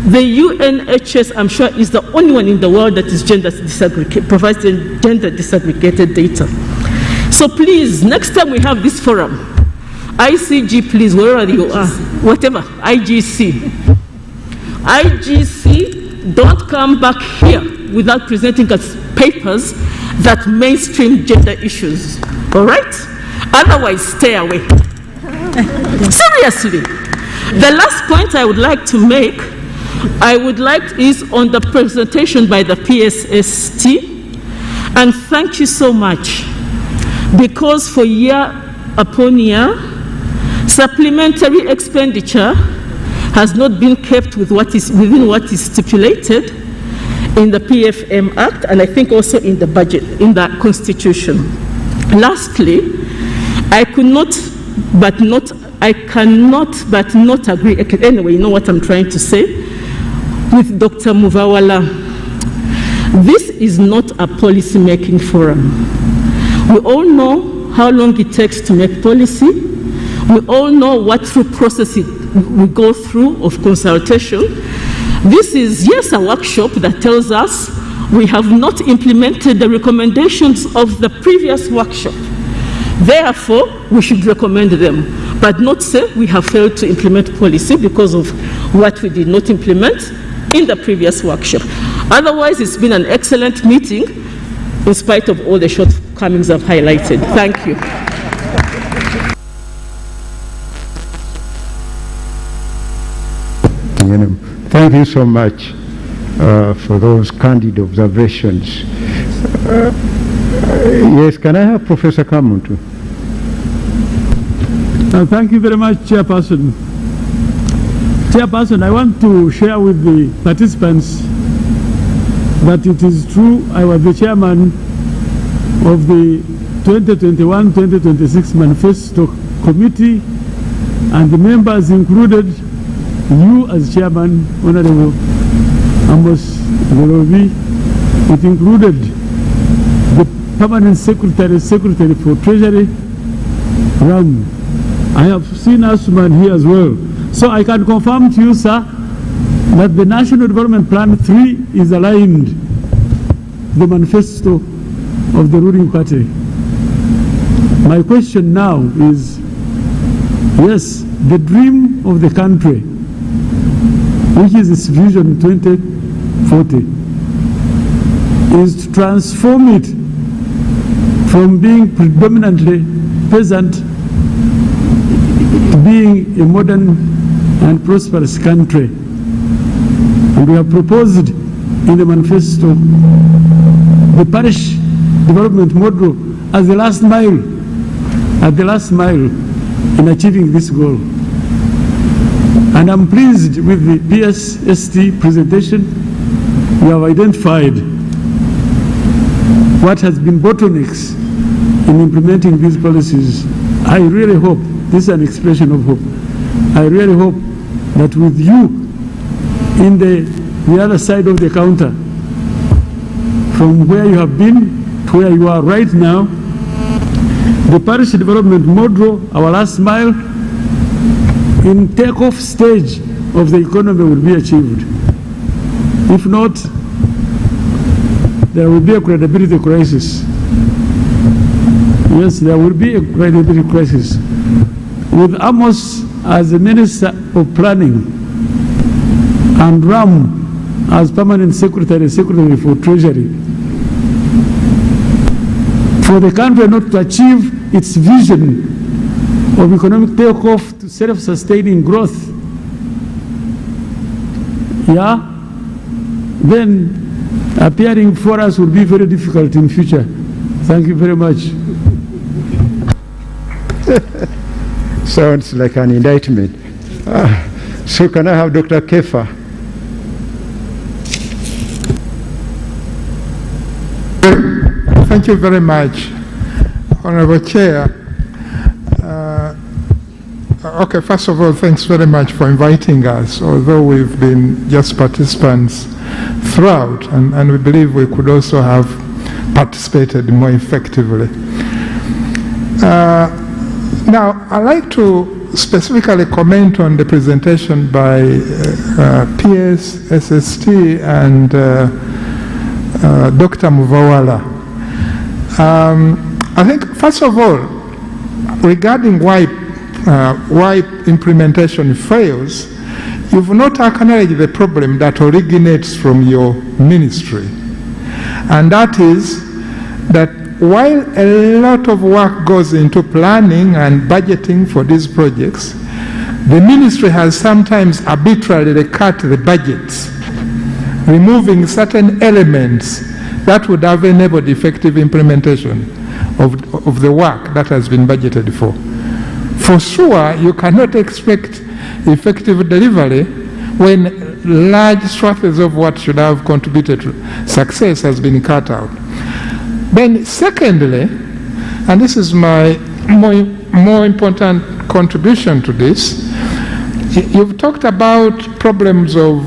The UNHS, I'm sure, is the only one in the world that is provides gender disaggregated data. So please, next time we have this forum, ICG, please, wherever you are, whatever, IGC, don't come back here without presenting us papers that mainstream gender issues, all right? Otherwise, stay away. Seriously. The last point I would like to make, is on the presentation by the PSST, and thank you so much, because for year upon year, supplementary expenditure has not been kept within what is stipulated in the PFM Act, and I think also in the budget, in the Constitution. Lastly, I cannot but not agree, anyway, you know what I'm trying to say, with Dr. Muvawala. This is not a policy-making forum. We all know how long it takes to make policy. We all know what through process we go through of consultation. This is, yes, a workshop that tells us we have not implemented the recommendations of the previous workshop. Therefore, we should recommend them, but not say we have failed to implement policy because of what we did not implement in the previous workshop. Otherwise, it's been an excellent meeting in spite of all the shortcomings I've highlighted. Thank you. Thank you so much for those candid observations. Yes, can I have Professor Kamuntu? Thank you very much, Chairperson. Chairperson, I want to share with the participants that it is true I was the chairman of the 2021-2026 Manifesto Committee, and the members included you as chairman, Honorable Amos Golovi. It included the permanent secretary for Treasury, Ram. I have seen Asuman here as well. So I can confirm to you, sir, that the National Development Plan 3 is aligned the manifesto of the ruling party. My question now is, yes, the dream of the country, which is its vision 2040, is to transform it from being predominantly peasant to being a modern and prosperous country. And we have proposed in the manifesto the parish development model as the last mile, in achieving this goal. And I'm pleased with the PSST presentation. We have identified what has been bottlenecks in implementing these policies. I really hope, this is an expression of hope, I really hope that with you in the other side of the counter, from where you have been to where you are right now, the parish development model, our last mile, in takeoff stage of the economy will be achieved. If not, there will be a credibility crisis. Yes, there will be a credibility crisis. With Amos as the Minister of Planning and Ram as Permanent Secretary for Treasury, for the country not to achieve its vision of economic takeoff to self-sustaining growth, then appearing for us will be very difficult in future. Thank you very much. Sounds like an indictment. So can I have Dr. Kefa? Thank you very much, Honorable Chair. Okay, first of all, thanks very much for inviting us, although we've been just participants throughout, and we believe we could also have participated more effectively. Now, I'd like to specifically comment on the presentation by PS, SST, and Dr. Muvawala. I think, first of all, regarding why implementation fails, you've not acknowledged the problem that originates from your ministry. And that is that while a lot of work goes into planning and budgeting for these projects, the ministry has sometimes arbitrarily cut the budgets, removing certain elements that would have enabled effective implementation of the work that has been budgeted for. For sure, you cannot expect effective delivery when large swaths of what should have contributed to success has been cut out. Then secondly, and this is my more important contribution to this, you've talked about problems of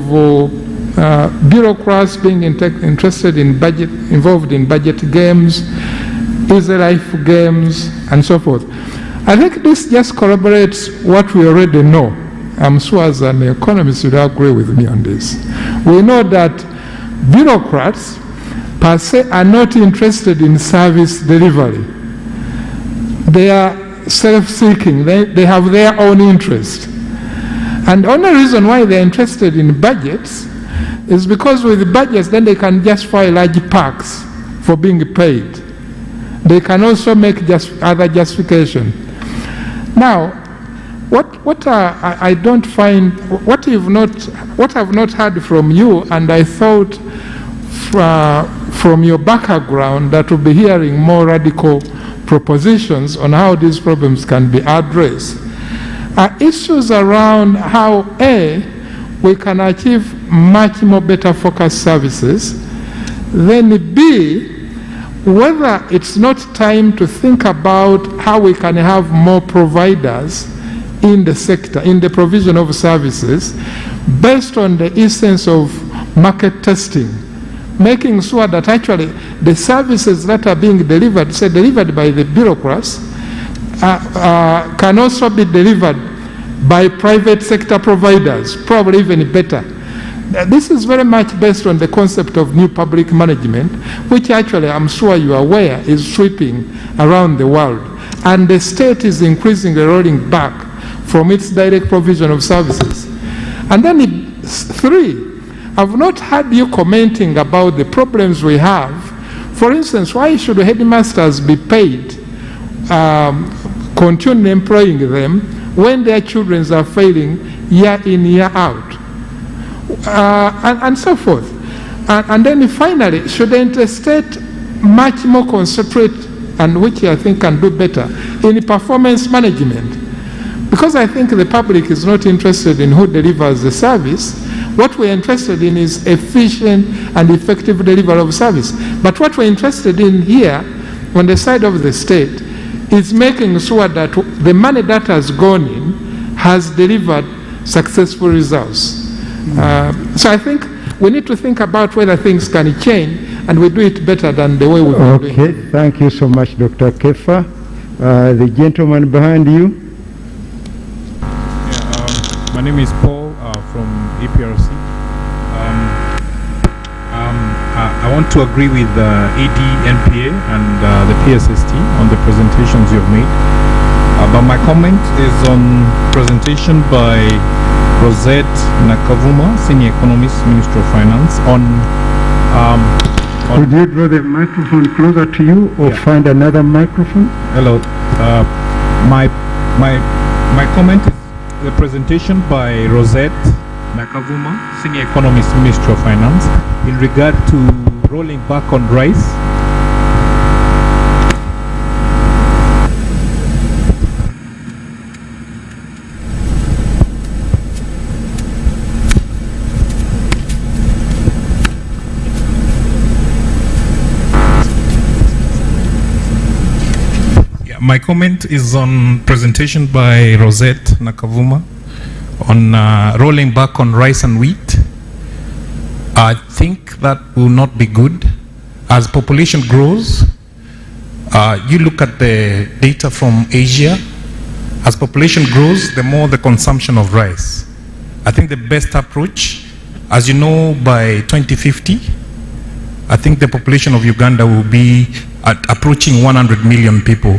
bureaucrats being interested in budget, involved in budget games, easy life games, and so forth. I think this just corroborates what we already know. I'm sure as an economist you'll agree with me on this. We know that bureaucrats per se are not interested in service delivery. They are self-seeking. They have their own interest. And the only reason why they're interested in budgets is because with budgets then they can justify large parks for being paid. They can also make other justification. Now, what I don't find, what I've not heard from you, and I thought from your background that we'll be hearing more radical propositions on how these problems can be addressed, are issues around how we can achieve much more better focused services, then B, whether it's not time to think about how we can have more providers in the sector, in the provision of services, based on the essence of market testing, making sure that actually the services that are being delivered, say delivered by the bureaucrats, can also be delivered by private sector providers, probably even better. This is very much based on the concept of new public management, which actually I'm sure you are aware is sweeping around the world. And the state is increasingly rolling back from its direct provision of services. And then 3, I've not heard you commenting about the problems we have. For instance, why should headmasters be paid, continue employing them when their children are failing year in, year out? And so forth. And then finally, should the interstate much more concentrate, and which I think can do better, in performance management? Because I think the public is not interested in who delivers the service. What we're interested in is efficient and effective delivery of service. But what we're interested in here, on the side of the state, is making sure that the money that has gone in has delivered successful results. So I think we need to think about whether things can change, and we do it better than the way we've been doing it. Okay, thank you so much, Dr. Kefa. The gentleman behind you. My name is Paul from APRC. I want to agree with ADNPA and the PSST on the presentations you've made. But my comment is on presentation by Rosette Nakavuma, Senior Economist, Ministry of Finance, on Could you draw the microphone closer to you, or find another microphone? Hello. My comment is the presentation by Rosette Nakavuma, Senior Economist, Ministry of Finance, in regard to rolling back on rice. My comment is on presentation by Rosette Nakavuma on rolling back on rice and wheat. I think that will not be good. As population grows, you look at the data from Asia, As population grows, the more the consumption of rice. I think the best approach, as you know, by 2050, I think the population of Uganda will be approaching 100 million people.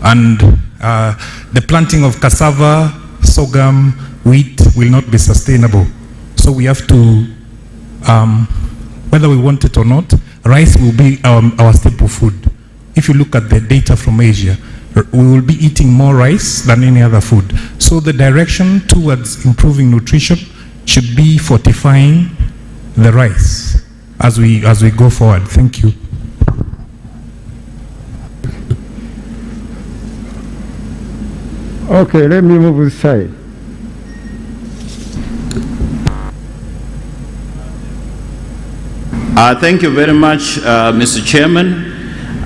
And the planting of cassava, sorghum, wheat will not be sustainable. So we have to, whether we want it or not, rice will be our staple food. If you look at the data from Asia, we will be eating more rice than any other food. So the direction towards improving nutrition should be fortifying the rice as we go forward. Thank you. Okay, let me move this side. Thank you very much, Mr. Chairman.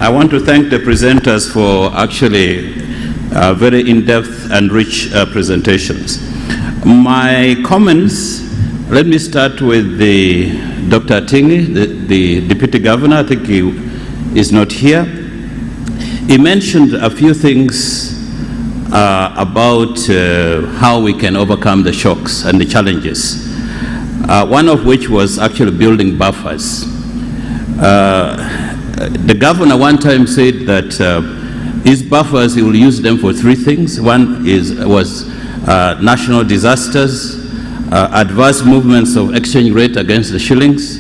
I want to thank the presenters for actually very in-depth and rich presentations. My comments, let me start with Dr. Atingi, the Deputy Governor. I think he is not here. He mentioned a few things about how we can overcome the shocks and the challenges. One of which was actually building buffers. The governor one time said that his buffers, he will use them for three things. One was national disasters, adverse movements of exchange rate against the shillings,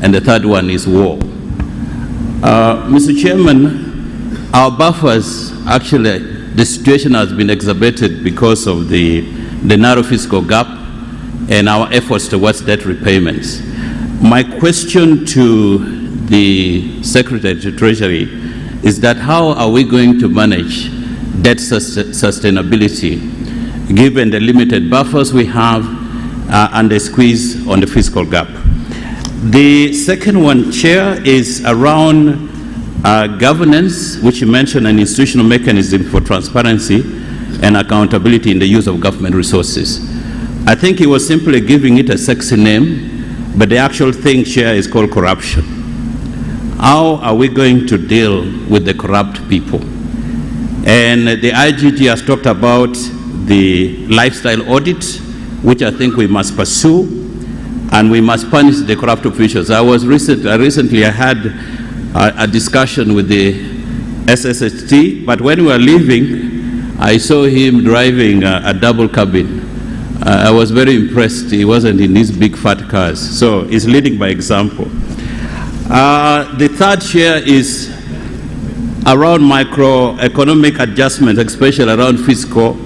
and the third one is war. Mr. Chairman, our buffers, actually, the situation has been exacerbated because of the narrow fiscal gap and our efforts towards debt repayments. My question to the Secretary to Treasury is that how are we going to manage debt sustainability given the limited buffers we have and the squeeze on the fiscal gap? The second one, Chair, is around governance, which you mentioned an institutional mechanism for transparency and accountability in the use of government resources. I think he was simply giving it a sexy name, but the actual thing, Chair, is called corruption. How are we going to deal with the corrupt people? And the IGG has talked about the lifestyle audit, which I think we must pursue, and we must punish the corrupt officials. Recently I had a discussion with the SSHT, but when we were leaving, I saw him driving a double cabin. I was very impressed. He wasn't in these big fat cars. So he's leading by example. The third share is around microeconomic adjustment, especially around fiscal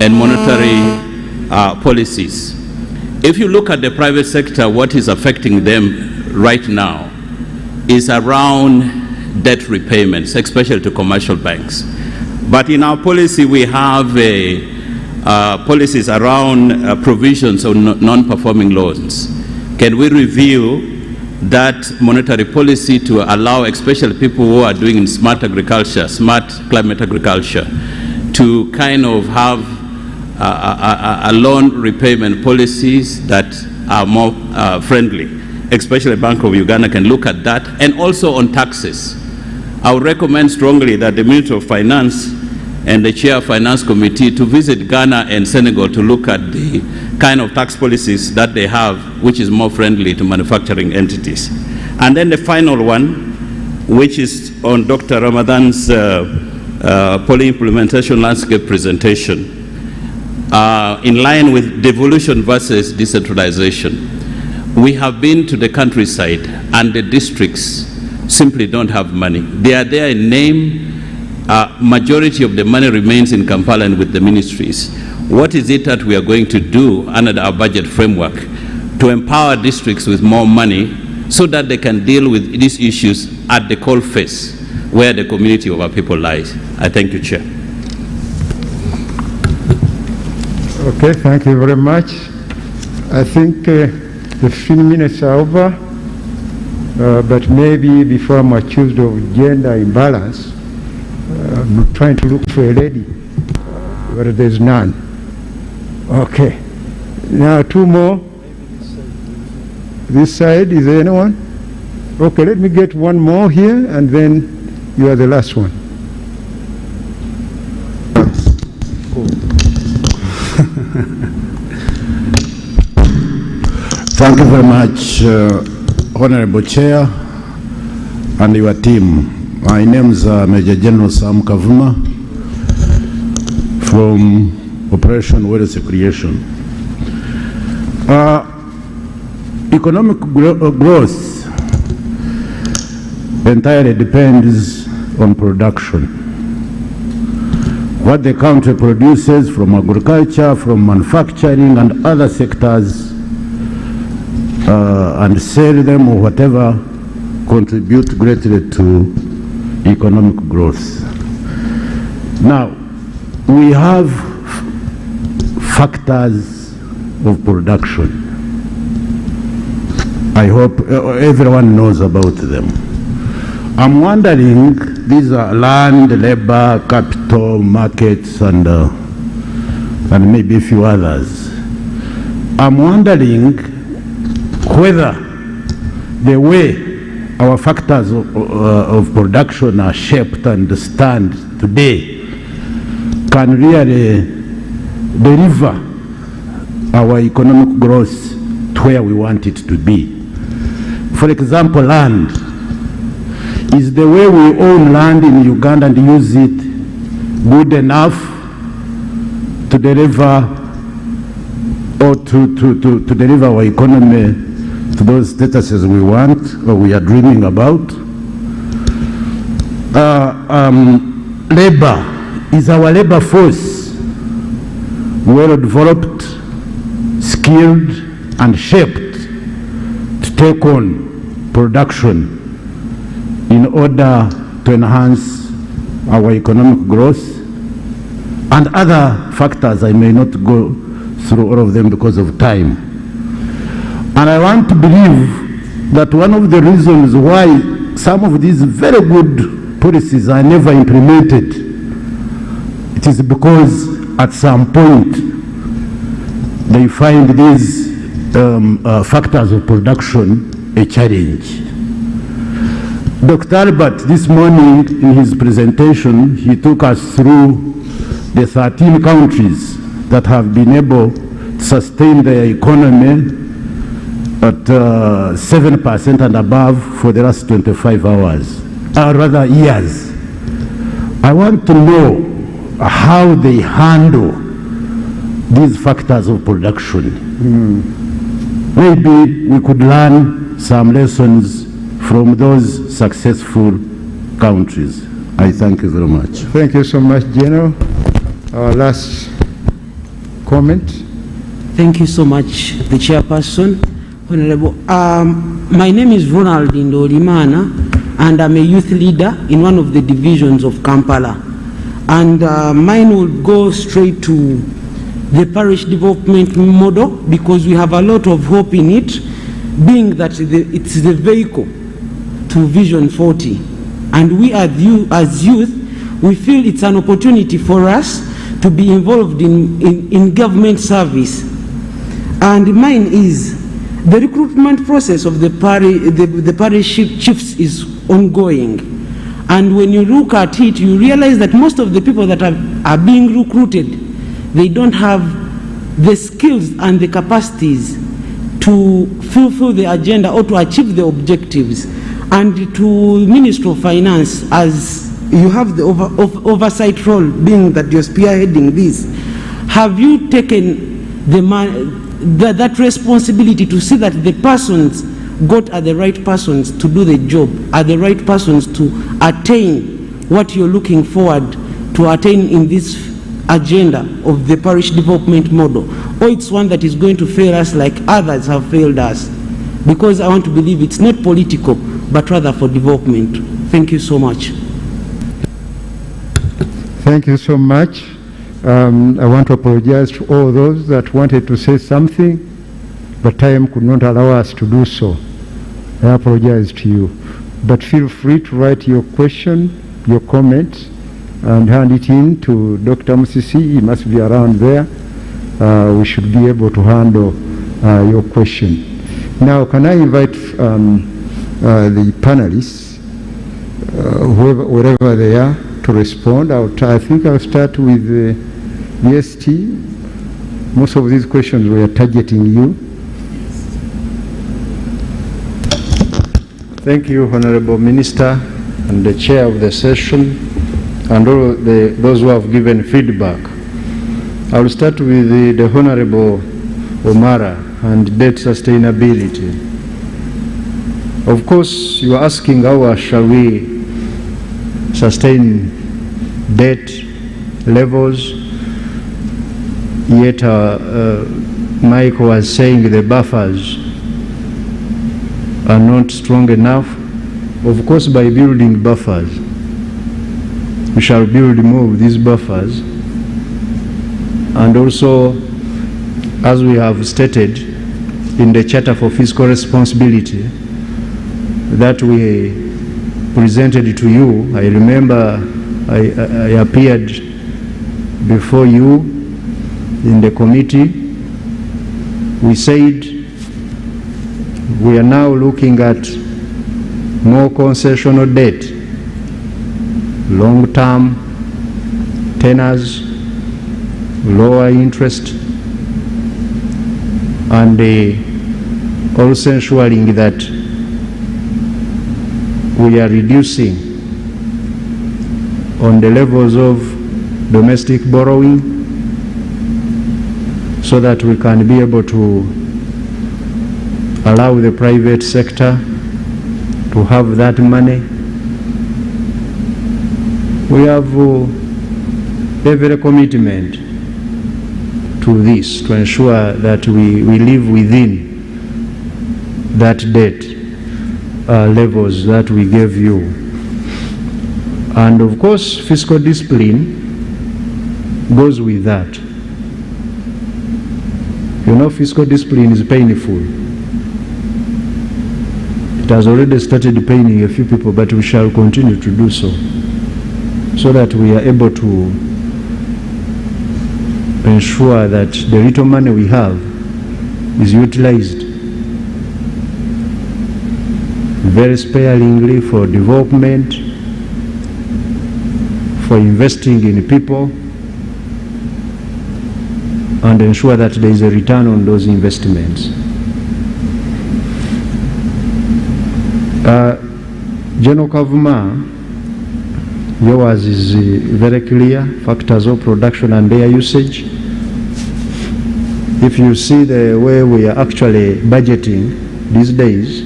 and monetary policies. If you look at the private sector, what is affecting them right now is around debt repayments, especially to commercial banks. But in our policy, we have policies around provisions on non-performing loans. Can we review that monetary policy to allow especially people who are doing smart agriculture, smart climate agriculture, to kind of have a loan repayment policies that are more friendly? Especially Bank of Uganda can look at that. And also on taxes. I would recommend strongly that the Minister of Finance and the Chair of Finance Committee to visit Ghana and Senegal to look at the kind of tax policies that they have, which is more friendly to manufacturing entities. And then the final one, which is on Dr. Ramadan's policy implementation landscape presentation, in line with devolution versus decentralization. We have been to the countryside and the districts simply don't have money. They are there in name. Majority of the money remains in Kampala and with the ministries. What is it that we are going to do under our budget framework to empower districts with more money so that they can deal with these issues at the coalface where the community of our people lies? I thank you, Chair. Okay, thank you very much. I think the 15 minutes are over, but maybe before I'm accused of gender imbalance, I'm trying to look for a lady, but there's none. Okay. Now two more. This side, is there anyone? Okay, let me get one more here, and then you are the last one. Cool. Thank you very much, Honorable Chair and your team. My name is Major General Sam Kavuma from Operation Wealth Creation. Economic growth entirely depends on production. What the country produces from agriculture, from manufacturing and other sectors, and sell them or whatever, contribute greatly to economic growth. Now, we have factors of production. I hope everyone knows about them. I'm wondering, these are land, labor, capital, markets, and maybe a few others. I'm wondering whether the way our factors of production are shaped and stand today can really deliver our economic growth to where we want it to be. For example, land. Is the way we own land in Uganda and use it good enough to deliver or to deliver our economy to those statuses we want or we are dreaming about? Labor. Is our labor force well developed, skilled, and shaped to take on production in order to enhance our economic growth? And other factors, I may not go through all of them because of time. And I want to believe that one of the reasons why some of these very good policies are never implemented, it is because at some point they find these factors of production a challenge. Dr. Albert, this morning in his presentation, he took us through the 13 countries that have been able to sustain their economy at 7% and above for the last 25 hours, or rather years. I want to know how they handle these factors of production. Maybe we could learn some lessons from those successful countries. I thank you very much. Thank you so much, General. Our last comment. Thank you so much, the chairperson. Honorable, my name is Ronald Indolimana, and I'm a youth leader in one of the divisions of Kampala. And mine will go straight to the parish development model, because we have a lot of hope in it, being that it's the vehicle to Vision 40. And we as youth, we feel it's an opportunity for us to be involved in government service. And mine is the recruitment process of the parish chiefs is ongoing. And when you look at it, you realize that most of the people that are being recruited, they don't have the skills and the capacities to fulfill the agenda or to achieve the objectives. And to Minister of Finance, as you have the oversight role, being that you're spearheading this, have you taken that responsibility to see that the persons got are the right persons to do the job, are the right persons to attain what you're looking forward to attain in this agenda of the parish development model, or it's one that is going to fail us like others have failed us? Because I want to believe it's not political, but rather for development. Thank you so much. Thank you so much. I want to apologize to all those that wanted to say something, but time could not allow us to do so. I apologize to you. But feel free to write your question, your comment, and hand it in to Dr. Musisi. He must be around there. We should be able to handle your question. Now, can I invite the panelists, wherever they are, to respond? I think I'll start with the ST. Most of these questions were targeting you. Thank you, Honorable Minister and the Chair of the session and all those who have given feedback. I will start with the Honorable Omara and debt sustainability. Of course, you are asking how shall we sustain debt levels, yet Mike was saying the buffers are not strong enough. Of course, by building buffers, we shall build more of these buffers. And also, as we have stated in the Charter for Fiscal Responsibility that we presented to you, I remember I appeared before you in the committee. We said we are now looking at more concessional debt, long-term tenors, lower interest, and also ensuring that we are reducing on the levels of domestic borrowing so that we can be able to allow the private sector to have that money. We have every commitment to this to ensure that we live within that debt levels that we gave you. And of course, fiscal discipline goes with that. You know, fiscal discipline is painful. It has already started paining a few people, but we shall continue to do so that we are able to ensure that the little money we have is utilized very sparingly for development, for investing in people, and ensure that there is a return on those investments. General Kavuma, yours is very clear, factors of production and their usage. If you see the way we are actually budgeting these days,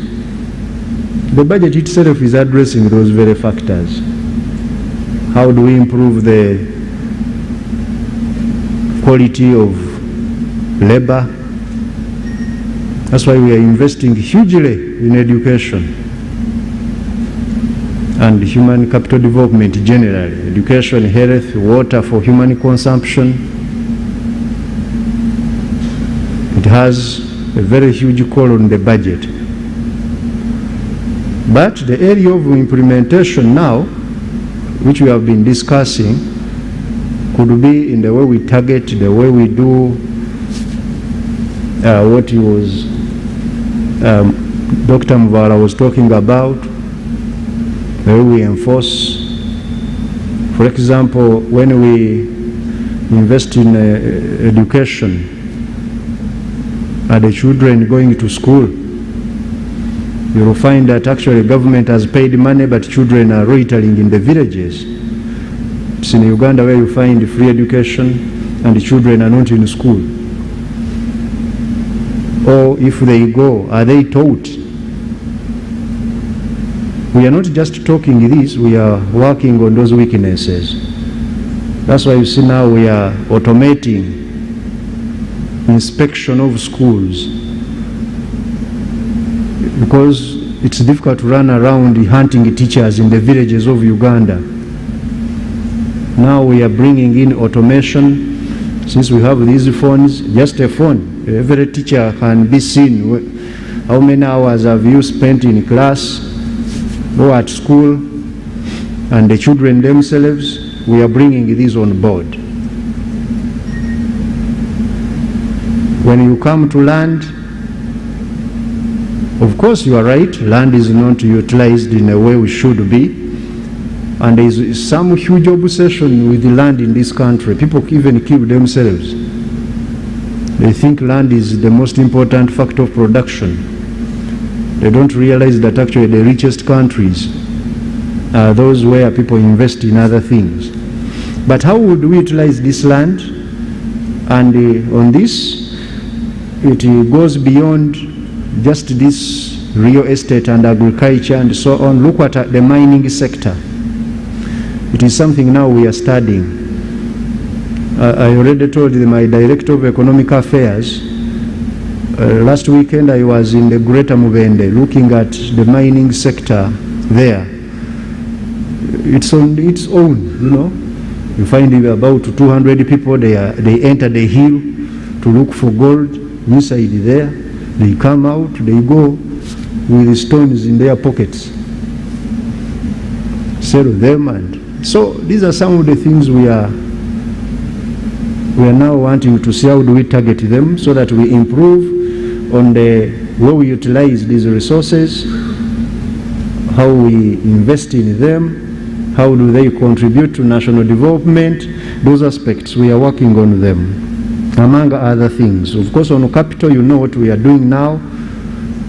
the budget itself is addressing those very factors. How do we improve the quality of labor? That's why we are investing hugely in education and human capital development generally. Education, health, water for human consumption. It has a very huge call on the budget. But the area of implementation now, which we have been discussing, could be in the way we target, the way we do what he was, Dr. Mvala was talking about, the way we enforce. For example, when we invest in education and the children going to school, you will find that actually government has paid money, but children are loitering in the villages. It's in Uganda where you find free education and the children are not in school. Or if they go, are they taught? We are not just talking this, we are working on those weaknesses. That's why you see now we are automating inspection of schools, because it's difficult to run around hunting teachers in the villages of Uganda. Now we are bringing in automation. Since we have these phones, just a phone, every teacher can be seen. How many hours have you spent in class or at school? And the children themselves, we are bringing these on board. When you come to land, of course you are right, land is not utilized in a way we should be. And there is some huge obsession with the land in this country. People even kill themselves. They think land is the most important factor of production. They don't realize that actually the richest countries are those where people invest in other things. But how would we utilize this land? And on this, it goes beyond just this real estate and agriculture and so on. Look at the mining sector. It is something now we are studying. I already told my Director of Economic Affairs, last weekend I was in the Greater Mubende looking at the mining sector there. It's on its own, you know. You find about 200 people, they enter the hill to look for gold inside there. They come out, they go with stones in their pockets, sell them, and so these are some of the things we are now wanting to see how do we target them so that we improve on the way we utilize these resources, how we invest in them, how do they contribute to national development. Those aspects we are working on them, among other things. Of course, on capital, you know what we are doing now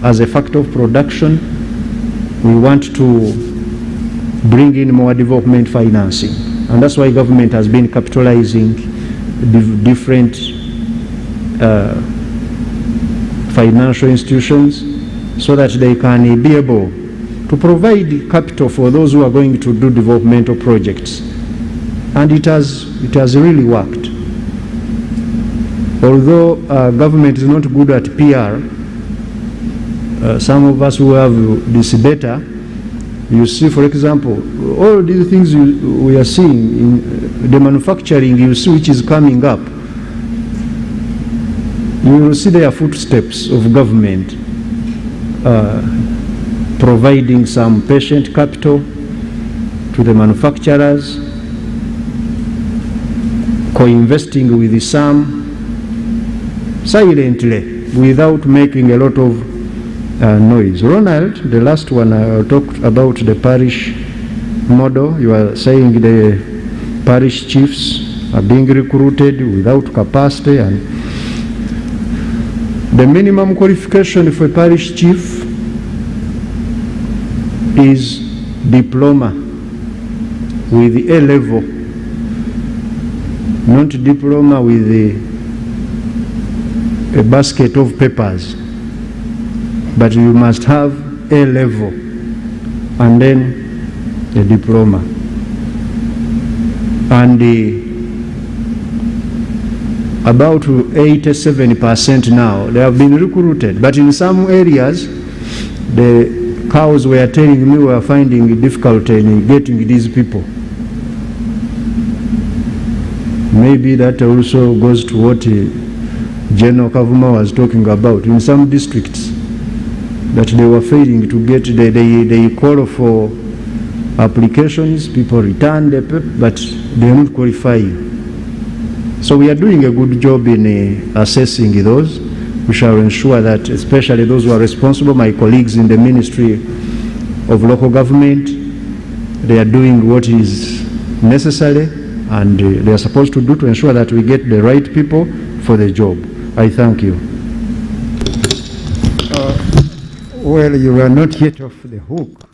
as a factor of production. We want to bring in more development financing, and that's why government has been capitalizing different financial institutions so that they can be able to provide capital for those who are going to do developmental projects. And it has really worked. Although government is not good at PR, some of us who have this data, you see, for example, all these things we are seeing in the manufacturing, you see, which is coming up. You will see there are footsteps of government providing some patient capital to the manufacturers, co-investing with some silently without making a lot of noise. Ronald, the last one, I talked about the parish model. You are saying the parish chiefs are being recruited without capacity, and the minimum qualification for a parish chief is diploma with the A level, not diploma with a basket of papers, but you must have A level and then a diploma. And about 87% now, they have been recruited, but in some areas, the cows were telling me we are finding difficulty in getting these people. Maybe that also goes to what General Kavuma was talking about. In some districts, that they were failing to get, they call for applications, people return the paper, but they are not qualifying. So we are doing a good job in assessing those. We shall ensure that, especially those who are responsible, my colleagues in the Ministry of Local Government, they are doing what is necessary and they are supposed to do to ensure that we get the right people for the job. I thank you. Well, you are not yet off the hook.